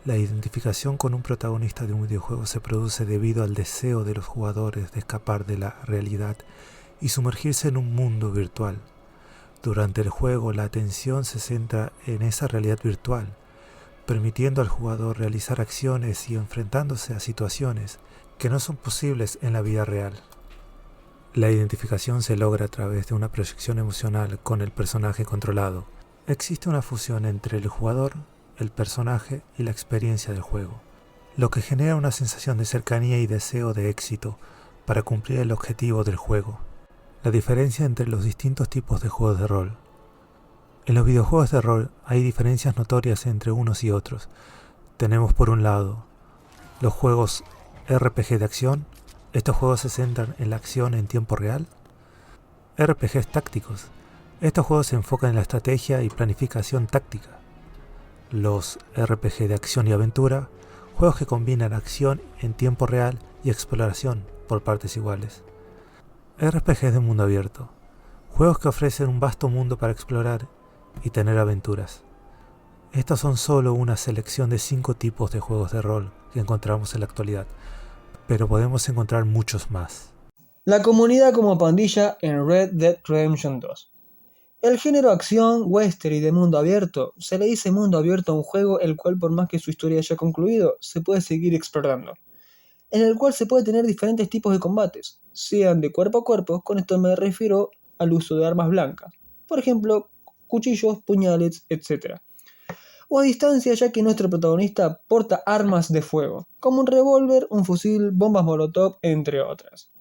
La identificación con un protagonista de un videojuego se produce debido al deseo de los jugadores de escapar de la realidad y sumergirse en un mundo virtual. Durante el juego, la atención se centra en esa realidad virtual, permitiendo al jugador realizar acciones y enfrentándose a situaciones que no son posibles en la vida real. La identificación se logra a través de una proyección emocional con el personaje controlado. Existe una fusión entre el jugador, el personaje y la experiencia del juego, lo que genera una sensación de cercanía y deseo de éxito para cumplir el objetivo del juego. La diferencia entre los distintos tipos de juegos de rol. En los videojuegos de rol hay diferencias notorias entre unos y otros. Tenemos por un lado los juegos RPG de acción. Estos juegos se centran en la acción en tiempo real. RPGs tácticos. Estos juegos se enfocan en la estrategia y planificación táctica. Los RPG de acción y aventura, juegos que combinan acción en tiempo real y exploración por partes iguales. RPGs de mundo abierto, juegos que ofrecen un vasto mundo para explorar y tener aventuras. Estos son solo una selección de 5 tipos de juegos de rol que encontramos en la actualidad, pero podemos encontrar muchos más.
La comunidad como pandilla en Red Dead Redemption 2. El género acción, western y de mundo abierto, se le dice mundo abierto a un juego el cual por más que su historia haya concluido, se puede seguir explorando, en el cual se puede tener diferentes tipos de combates, sean de cuerpo a cuerpo, con esto me refiero al uso de armas blancas, por ejemplo, cuchillos, puñales, etc. O a distancia, ya que nuestro protagonista porta armas de fuego, como un revólver, un fusil, bombas molotov, entre otras.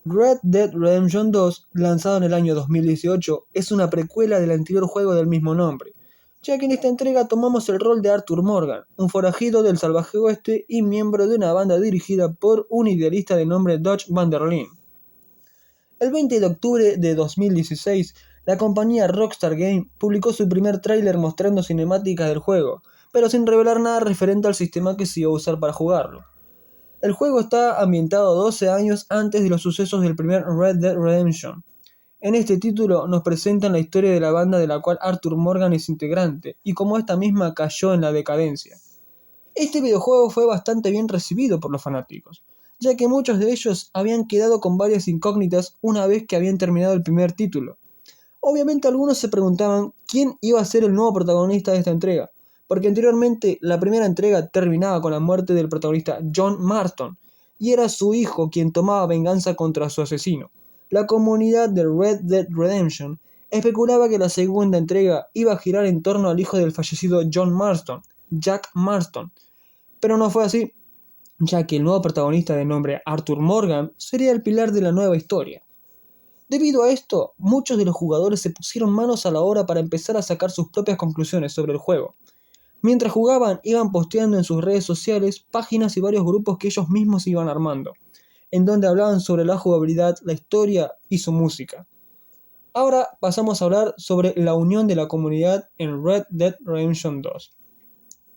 Red Dead Redemption 2, lanzado en el año 2018, es una precuela del anterior juego del mismo nombre, ya que en esta entrega tomamos el rol de Arthur Morgan, un forajido del salvaje oeste y miembro de una banda dirigida por un idealista de nombre Dutch Van der Linde. El 20 de octubre de 2016, la compañía Rockstar Games publicó su primer tráiler mostrando cinemáticas del juego, pero sin revelar nada referente al sistema que se iba a usar para jugarlo. El juego está ambientado 12 años antes de los sucesos del primer Red Dead Redemption. En este título nos presentan la historia de la banda de la cual Arthur Morgan es integrante, y cómo esta misma cayó en la decadencia. Este videojuego fue bastante bien recibido por los fanáticos, ya que muchos de ellos habían quedado con varias incógnitas una vez que habían terminado el primer título. Obviamente algunos se preguntaban quién iba a ser el nuevo protagonista de esta entrega, porque anteriormente la primera entrega terminaba con la muerte del protagonista John Marston, y era su hijo quien tomaba venganza contra su asesino. La comunidad de Red Dead Redemption especulaba que la segunda entrega iba a girar en torno al hijo del fallecido John Marston, Jack Marston, pero no fue así, ya que el nuevo protagonista de nombre Arthur Morgan sería el pilar de la nueva historia. Debido a esto, muchos de los jugadores se pusieron manos a la obra para empezar a sacar sus propias conclusiones sobre el juego. Mientras jugaban, iban posteando en sus redes sociales páginas y varios grupos que ellos mismos iban armando, en donde hablaban sobre la jugabilidad, la historia y su música. Ahora pasamos a hablar sobre la unión de la comunidad en Red Dead Redemption 2.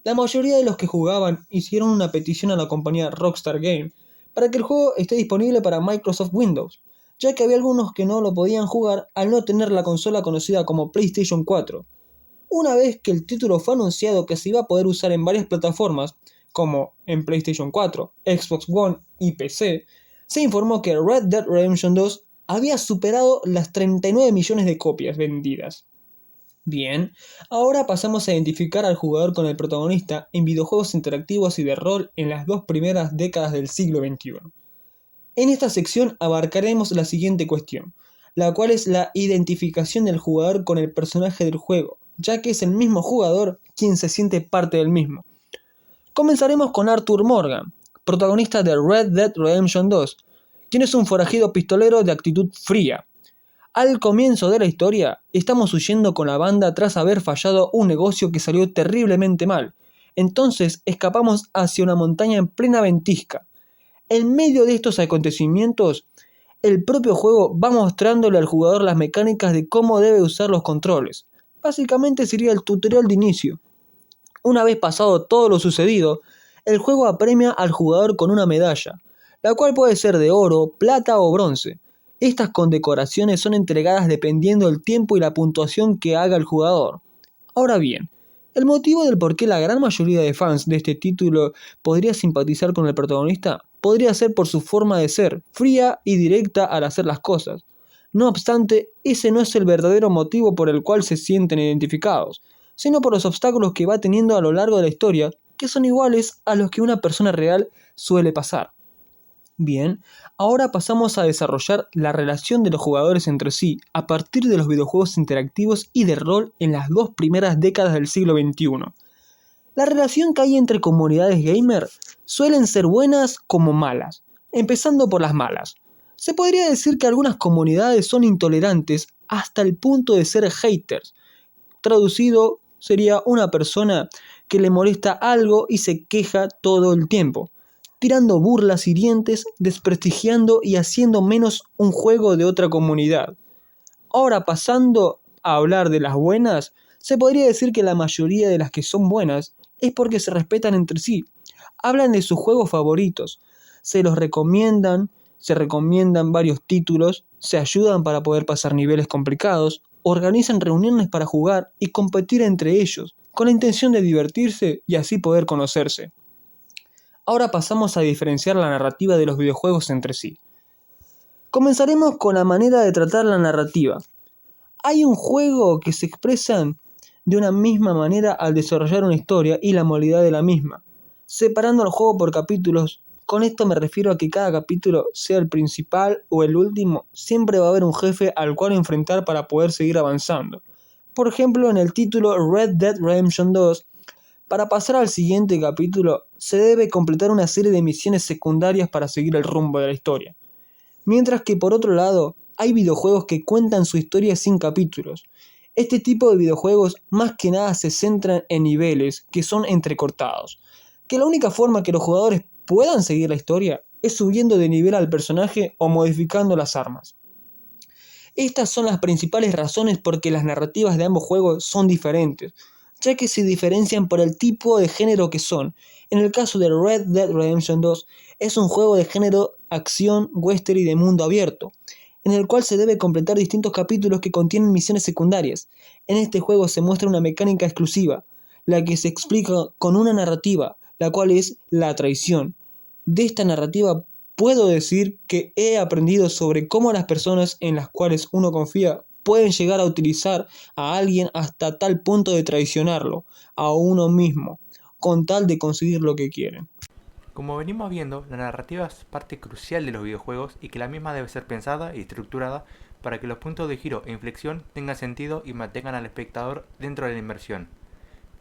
La mayoría de los que jugaban hicieron una petición a la compañía Rockstar Games para que el juego esté disponible para Microsoft Windows, ya que había algunos que no lo podían jugar al no tener la consola conocida como PlayStation 4. Una vez que el título fue anunciado que se iba a poder usar en varias plataformas, como en PlayStation 4, Xbox One y PC, se informó que Red Dead Redemption 2 había superado las 39 millones de copias vendidas. Bien, ahora pasamos a identificar al jugador con el protagonista en videojuegos interactivos y de rol en las 2 primeras décadas del siglo XXI. En esta sección abarcaremos la siguiente cuestión, la cual es la identificación del jugador con el personaje del juego, ya que es el mismo jugador quien se siente parte del mismo. Comenzaremos con Arthur Morgan, protagonista de Red Dead Redemption 2, quien es un forajido pistolero de actitud fría. Al comienzo de la historia, estamos huyendo con la banda tras haber fallado un negocio que salió terriblemente mal. Entonces escapamos hacia una montaña en plena ventisca. En medio de estos acontecimientos, el propio juego va mostrándole al jugador las mecánicas de cómo debe usar los controles. Básicamente sería el tutorial de inicio. Una vez pasado todo lo sucedido, el juego apremia al jugador con una medalla, la cual puede ser de oro, plata o bronce. Estas condecoraciones son entregadas dependiendo del tiempo y la puntuación que haga el jugador. Ahora bien, el motivo del por qué la gran mayoría de fans de este título podría simpatizar con el protagonista podría ser por su forma de ser, fría y directa al hacer las cosas. No obstante, ese no es el verdadero motivo por el cual se sienten identificados, sino por los obstáculos que va teniendo a lo largo de la historia, que son iguales a los que una persona real suele pasar. Bien, ahora pasamos a desarrollar la relación de los jugadores entre sí a partir de los videojuegos interactivos y de rol en las 2 primeras décadas del siglo XXI. La relación que hay entre comunidades gamer suelen ser buenas como malas, empezando por las malas. Se podría decir que algunas comunidades son intolerantes hasta el punto de ser haters. Traducido sería una persona que le molesta algo y se queja todo el tiempo, tirando burlas hirientes, desprestigiando y haciendo menos un juego de otra comunidad. Ahora pasando a hablar de las buenas, se podría decir que la mayoría de las que son buenas es porque se respetan entre sí, hablan de sus juegos favoritos, se recomiendan varios títulos, se ayudan para poder pasar niveles complicados, organizan reuniones para jugar y competir entre ellos, con la intención de divertirse y así poder conocerse. Ahora pasamos a diferenciar la narrativa de los videojuegos entre sí. Comenzaremos con la manera de tratar la narrativa. Hay un juego que se expresan de una misma manera al desarrollar una historia y la modalidad de la misma, separando el juego por capítulos. Con esto me refiero a que cada capítulo, sea el principal o el último, siempre va a haber un jefe al cual enfrentar para poder seguir avanzando. Por ejemplo, en el título Red Dead Redemption 2, para pasar al siguiente capítulo, se debe completar una serie de misiones secundarias para seguir el rumbo de la historia. Mientras que por otro lado, hay videojuegos que cuentan su historia sin capítulos. Este tipo de videojuegos más que nada se centran en niveles que son entrecortados, que la única forma que los jugadores puedan seguir la historia es subiendo de nivel al personaje o modificando las armas. Estas son las principales razones por que las narrativas de ambos juegos son diferentes, ya que se diferencian por el tipo de género que son. En el caso de Red Dead Redemption 2, es un juego de género acción, western y de mundo abierto, en el cual se debe completar distintos capítulos que contienen misiones secundarias. En este juego se muestra una mecánica exclusiva, la que se explica con una narrativa, la cual es la traición. De esta narrativa puedo decir que he aprendido sobre cómo las personas en las cuales uno confía pueden llegar a utilizar a alguien hasta tal punto de traicionarlo a uno mismo, con tal de conseguir lo que quieren.
Como venimos viendo, la narrativa es parte crucial de los videojuegos y que la misma debe ser pensada y estructurada para que los puntos de giro e inflexión tengan sentido y mantengan al espectador dentro de la inmersión.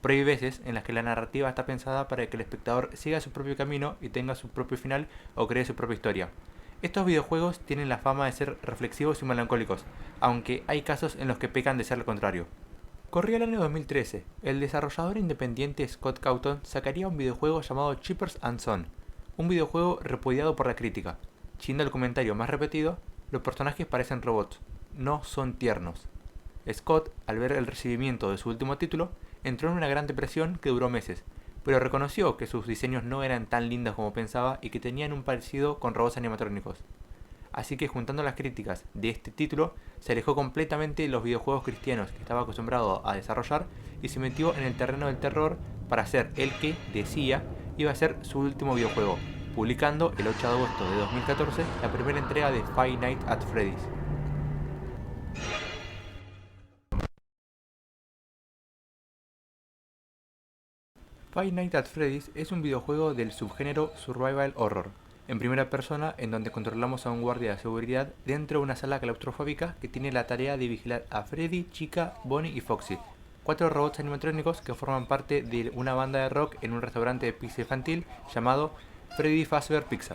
Pero hay veces en las que la narrativa está pensada para que el espectador siga su propio camino y tenga su propio final o cree su propia historia. Estos videojuegos tienen la fama de ser reflexivos y melancólicos, aunque hay casos en los que pecan de ser lo contrario. Corría el año 2013, el desarrollador independiente Scott Cawthon sacaría un videojuego llamado Chippers and Son, un videojuego repudiado por la crítica. Siendo el comentario más repetido, los personajes parecen robots, no son tiernos. Scott, al ver el recibimiento de su último título, entró en una gran depresión que duró meses, pero reconoció que sus diseños no eran tan lindos como pensaba y que tenían un parecido con robots animatrónicos. Así que juntando las críticas de este título, se alejó completamente de los videojuegos cristianos que estaba acostumbrado a desarrollar y se metió en el terreno del terror para hacer el que, decía, iba a ser su último videojuego, publicando el 8 de agosto de 2014 la primera entrega de Five Nights at Freddy's. Five Nights at Freddy's es un videojuego del subgénero Survival Horror, en primera persona, en donde controlamos a un guardia de seguridad dentro de una sala claustrofóbica que tiene la tarea de vigilar a Freddy, Chica, Bonnie y Foxy, 4 robots animatrónicos que forman parte de una banda de rock en un restaurante de pizza infantil llamado Freddy Fazbear Pizza.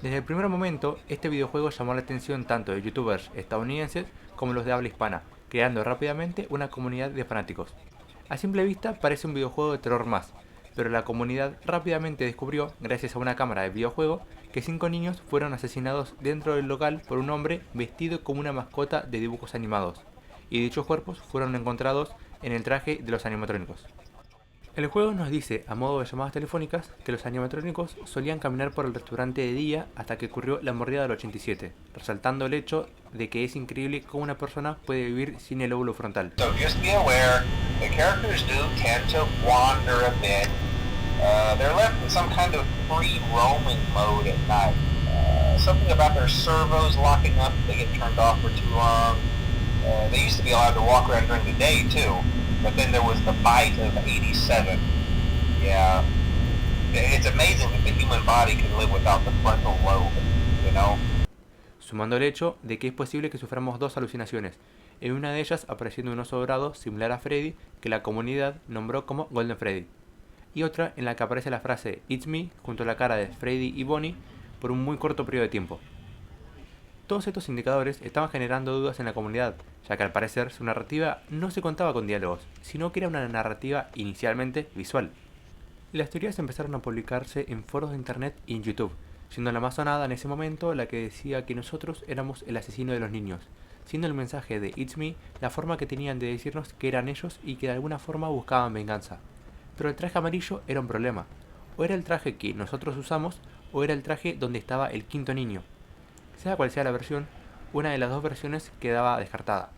Desde el primer momento, este videojuego llamó la atención tanto de youtubers estadounidenses como los de habla hispana, creando rápidamente una comunidad de fanáticos. A simple vista parece un videojuego de terror más, pero la comunidad rápidamente descubrió, gracias a una cámara de videojuego, que 5 niños fueron asesinados dentro del local por un hombre vestido como una mascota de dibujos animados, y dichos cuerpos fueron encontrados en el traje de los animatrónicos. El juego nos dice, a modo de llamadas telefónicas, que los animatrónicos solían caminar por el restaurante de día hasta que ocurrió la mordida del 87, resaltando el hecho de que es increíble cómo una persona puede vivir sin el lóbulo frontal.
So just be aware, the characters do tend to wander a bit. They're left in some kind of free roaming mode at night. Something about their servos locking up if they get turned off for too long. They used to be allowed to walk around during the day too, but then there was the bite of 87. Yeah, it's amazing that the human body can live without the frontal lobe, you know?
Sumando el hecho de que es posible que suframos 2 alucinaciones, en una de ellas apareciendo un oso dorado similar a Freddy que la comunidad nombró como Golden Freddy, y otra en la que aparece la frase It's me junto a la cara de Freddy y Bonnie por un muy corto periodo de tiempo. Todos estos indicadores estaban generando dudas en la comunidad, ya que al parecer su narrativa no se contaba con diálogos, sino que era una narrativa inicialmente visual. Las teorías empezaron a publicarse en foros de internet y en YouTube, siendo la más sonada en ese momento la que decía que nosotros éramos el asesino de los niños, siendo el mensaje de It's me la forma que tenían de decirnos que eran ellos y que de alguna forma buscaban venganza. Pero el traje amarillo era un problema, o era el traje que nosotros usamos, o era el traje donde estaba el quinto niño. Sea cual sea la versión, una de las 2 versiones quedaba descartada.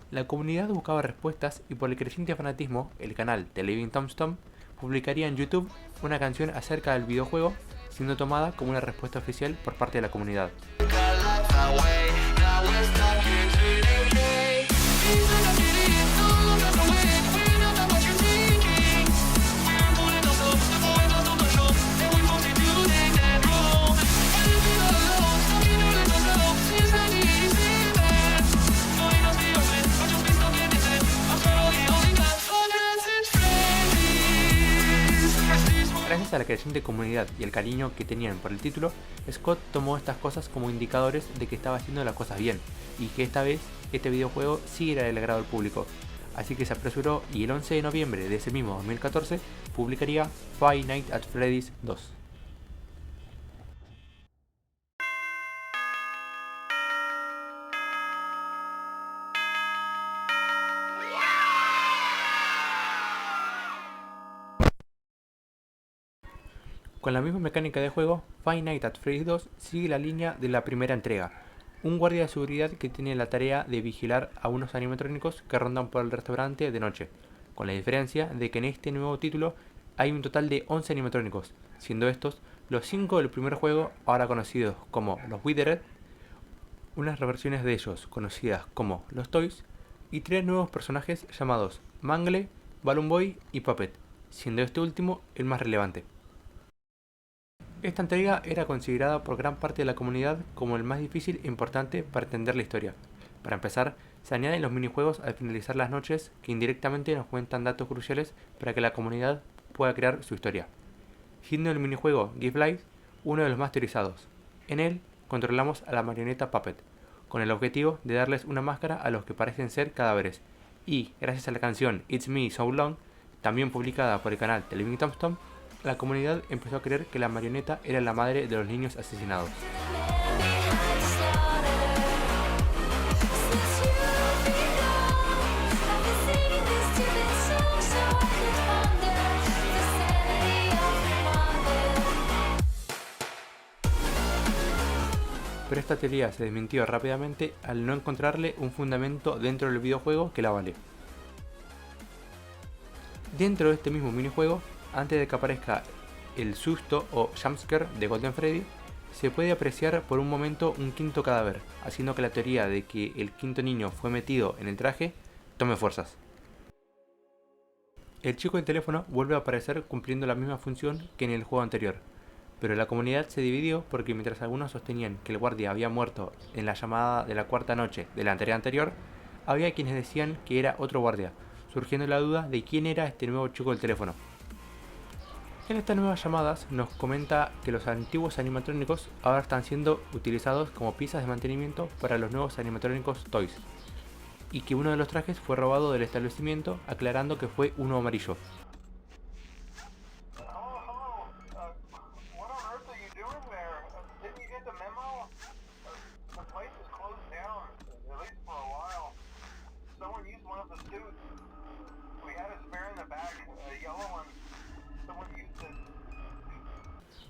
La comunidad buscaba respuestas y por el creciente fanatismo, el canal The Living Tombstone publicaría en YouTube una canción acerca del videojuego, siendo tomada como una respuesta oficial por parte de la comunidad. Gracias a la creciente comunidad y el cariño que tenían por el título, Scott tomó estas cosas como indicadores de que estaba haciendo las cosas bien, y que esta vez este videojuego sí era del agrado del público. Así que se apresuró y el 11 de noviembre de ese mismo 2014 publicaría Five Nights at Freddy's 2. Con la misma mecánica de juego, Five Nights at Freddy's 2 sigue la línea de la primera entrega. Un guardia de seguridad que tiene la tarea de vigilar a unos animatrónicos que rondan por el restaurante de noche, con la diferencia de que en este nuevo título hay un total de 11 animatrónicos, siendo estos los 5 del primer juego, ahora conocidos como los Withered, unas reversiones de ellos conocidas como los Toys, y 3 nuevos personajes llamados Mangle, Balloon Boy y Puppet, siendo este último el más relevante. Esta entrega era considerada por gran parte de la comunidad como el más difícil e importante para entender la historia. Para empezar, se añaden los minijuegos al finalizar las noches que indirectamente nos cuentan datos cruciales para que la comunidad pueda crear su historia. Siendo el minijuego Give Life uno de los más teorizados. En él controlamos a la marioneta Puppet, con el objetivo de darles una máscara a los que parecen ser cadáveres, y gracias a la canción It's Me So Long, también publicada por el canal The Living Tombstone, la comunidad empezó a creer que la marioneta era la madre de los niños asesinados. Pero esta teoría se desmintió rápidamente al no encontrarle un fundamento dentro del videojuego que la vale. Dentro de este mismo minijuego, antes de que aparezca el susto o jumpscare de Golden Freddy, se puede apreciar por un momento un quinto cadáver, haciendo que la teoría de que el quinto niño fue metido en el traje tome fuerzas. El chico del teléfono vuelve a aparecer cumpliendo la misma función que en el juego anterior, pero la comunidad se dividió porque mientras algunos sostenían que el guardia había muerto en la llamada de la cuarta noche de la entrega anterior, había quienes decían que era otro guardia, surgiendo la duda de quién era este nuevo chico del teléfono. En estas nuevas llamadas nos comenta que los antiguos animatrónicos ahora están siendo utilizados como piezas de mantenimiento para los nuevos animatrónicos Toys, y que uno de los trajes fue robado del establecimiento, aclarando que fue uno amarillo.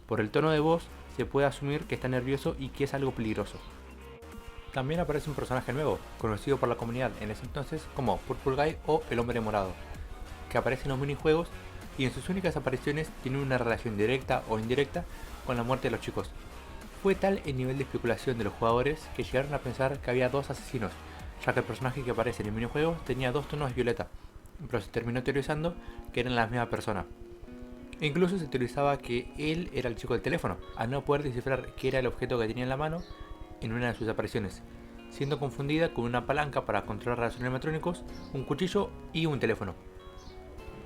Por el tono de voz, se puede asumir que está nervioso y que es algo peligroso. También aparece un personaje nuevo, conocido por la comunidad en ese entonces como Purple Guy o el Hombre Morado, que aparece en los minijuegos y en sus únicas apariciones tiene una relación directa o indirecta con la muerte de los chicos. Fue tal el nivel de especulación de los jugadores que llegaron a pensar que había dos asesinos, ya que el personaje que aparece en el minijuego tenía dos tonos de violeta, pero se terminó teorizando que eran la misma persona. E incluso se teorizaba que él era el chico del teléfono, al no poder descifrar qué era el objeto que tenía en la mano en una de sus apariciones, siendo confundida con una palanca para controlar a los animatrónicos, un cuchillo y un teléfono.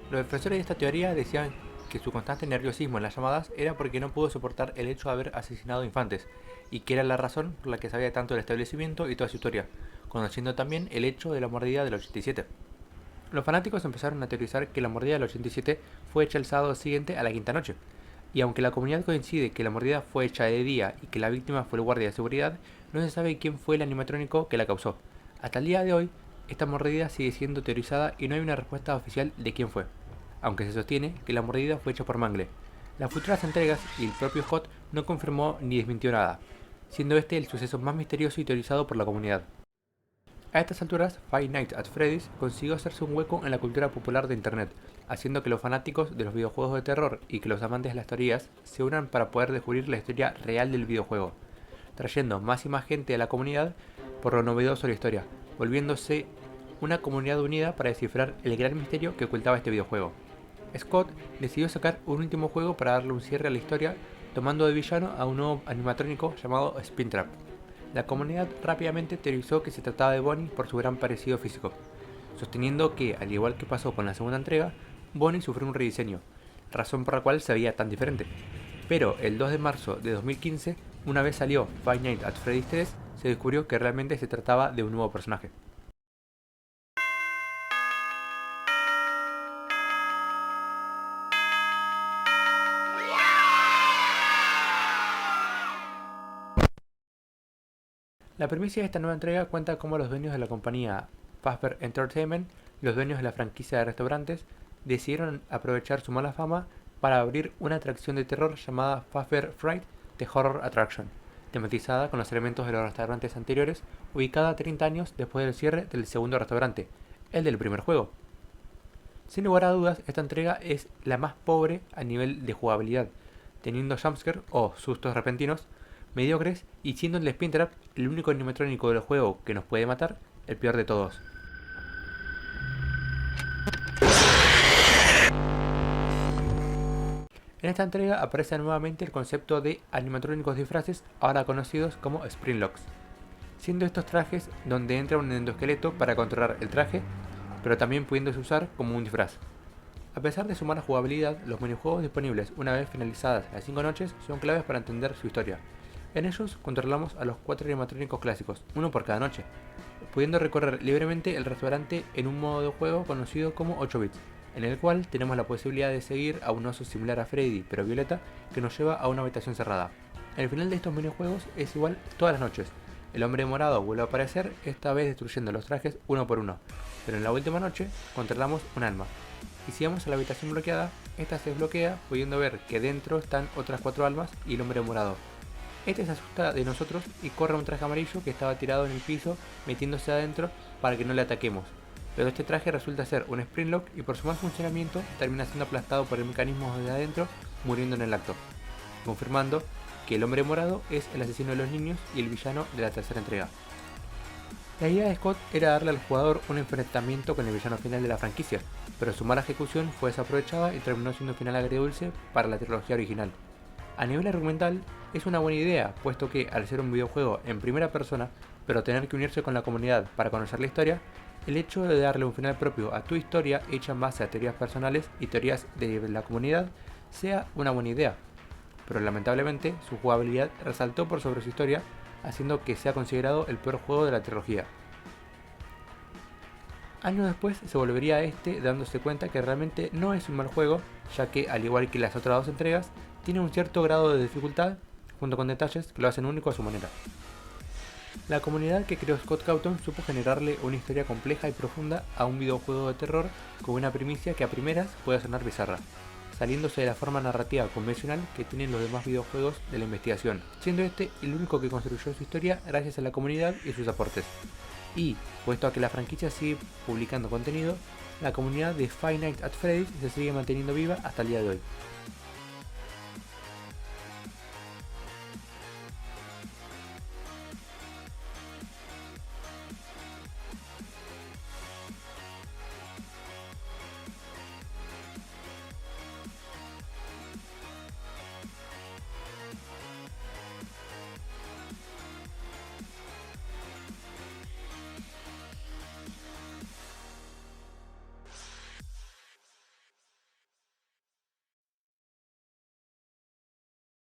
Los defensores de esta teoría decían que su constante nerviosismo en las llamadas era porque no pudo soportar el hecho de haber asesinado infantes, y que era la razón por la que sabía tanto del establecimiento y toda su historia, conociendo también el hecho de la mordida del 87. Los fanáticos empezaron a teorizar que la mordida del 87 fue hecha el sábado siguiente a la quinta noche, y aunque la comunidad coincide que la mordida fue hecha de día y que la víctima fue el guardia de seguridad, no se sabe quién fue el animatrónico que la causó. Hasta el día de hoy, esta mordida sigue siendo teorizada y no hay una respuesta oficial de quién fue, aunque se sostiene que la mordida fue hecha por Mangle. Las futuras entregas y el propio Scott no confirmó ni desmintió nada, siendo este el suceso más misterioso y teorizado por la comunidad. A estas alturas, Five Nights at Freddy's consiguió hacerse un hueco en la cultura popular de internet, haciendo que los fanáticos de los videojuegos de terror y que los amantes de las teorías se unan para poder descubrir la historia real del videojuego, trayendo más y más gente a la comunidad por lo novedoso de la historia, volviéndose una comunidad unida para descifrar el gran misterio que ocultaba este videojuego. Scott decidió sacar un último juego para darle un cierre a la historia, tomando de villano a un nuevo animatrónico llamado Spintrap. La comunidad rápidamente teorizó que se trataba de Bonnie por su gran parecido físico, sosteniendo que, al igual que pasó con la segunda entrega, Bonnie sufrió un rediseño, razón por la cual se veía tan diferente. Pero el 2 de marzo de 2015, una vez salió Five Nights at Freddy's 3, se descubrió que realmente se trataba de un nuevo personaje. La premisa de esta nueva entrega cuenta cómo los dueños de la compañía Fazbear Entertainment, los dueños de la franquicia de restaurantes, decidieron aprovechar su mala fama para abrir una atracción de terror llamada Fazbear Fright The Horror Attraction, tematizada con los elementos de los restaurantes anteriores, ubicada 30 años después del cierre del segundo restaurante, el del primer juego. Sin lugar a dudas, esta entrega es la más pobre a nivel de jugabilidad, teniendo jumpscare o sustos repentinos mediocres y siendo el Spintrap el único animatrónico del juego que nos puede matar, el peor de todos. En esta entrega aparece nuevamente el concepto de animatrónicos disfraces, ahora conocidos como Springlocks, siendo estos trajes donde entra un endoesqueleto para controlar el traje, pero también pudiéndose usar como un disfraz. A pesar de su mala jugabilidad, los minijuegos disponibles una vez finalizadas las 5 noches son claves para entender su historia. En ellos controlamos a los 4 animatrónicos clásicos, uno por cada noche, pudiendo recorrer libremente el restaurante en un modo de juego conocido como 8 bits, en el cual tenemos la posibilidad de seguir a un oso similar a Freddy pero violeta que nos lleva a una habitación cerrada. El final de estos minijuegos es igual todas las noches. El hombre morado vuelve a aparecer, esta vez destruyendo los trajes uno por uno, pero en la última noche controlamos un alma. Y si vamos a la habitación bloqueada, esta se desbloquea pudiendo ver que dentro están otras 4 almas y el hombre morado. Este se asusta de nosotros y corre a un traje amarillo que estaba tirado en el piso metiéndose adentro para que no le ataquemos. Pero este traje resulta ser un Springlock y por su mal funcionamiento termina siendo aplastado por el mecanismo desde adentro, muriendo en el acto, confirmando que el hombre morado es el asesino de los niños y el villano de la tercera entrega. La idea de Scott era darle al jugador un enfrentamiento con el villano final de la franquicia, pero su mala ejecución fue desaprovechada y terminó siendo un final agridulce para la trilogía original. A nivel argumental, es una buena idea, puesto que al ser un videojuego en primera persona, pero tener que unirse con la comunidad para conocer la historia, el hecho de darle un final propio a tu historia hecha en base a teorías personales y teorías de la comunidad sea una buena idea, pero lamentablemente su jugabilidad resaltó por sobre su historia, haciendo que sea considerado el peor juego de la trilogía. Años después se volvería a este dándose cuenta que realmente no es un mal juego, ya que al igual que las otras 2 entregas, tiene un cierto grado de dificultad, junto con detalles que lo hacen único a su manera. La comunidad que creó Scott Cawthon supo generarle una historia compleja y profunda a un videojuego de terror con una primicia que a primeras puede sonar bizarra, saliéndose de la forma narrativa convencional que tienen los demás videojuegos de la investigación, siendo este el único que construyó su historia gracias a la comunidad y sus aportes. Y, puesto a que la franquicia sigue publicando contenido, la comunidad de Five Nights at Freddy's se sigue manteniendo viva hasta el día de hoy.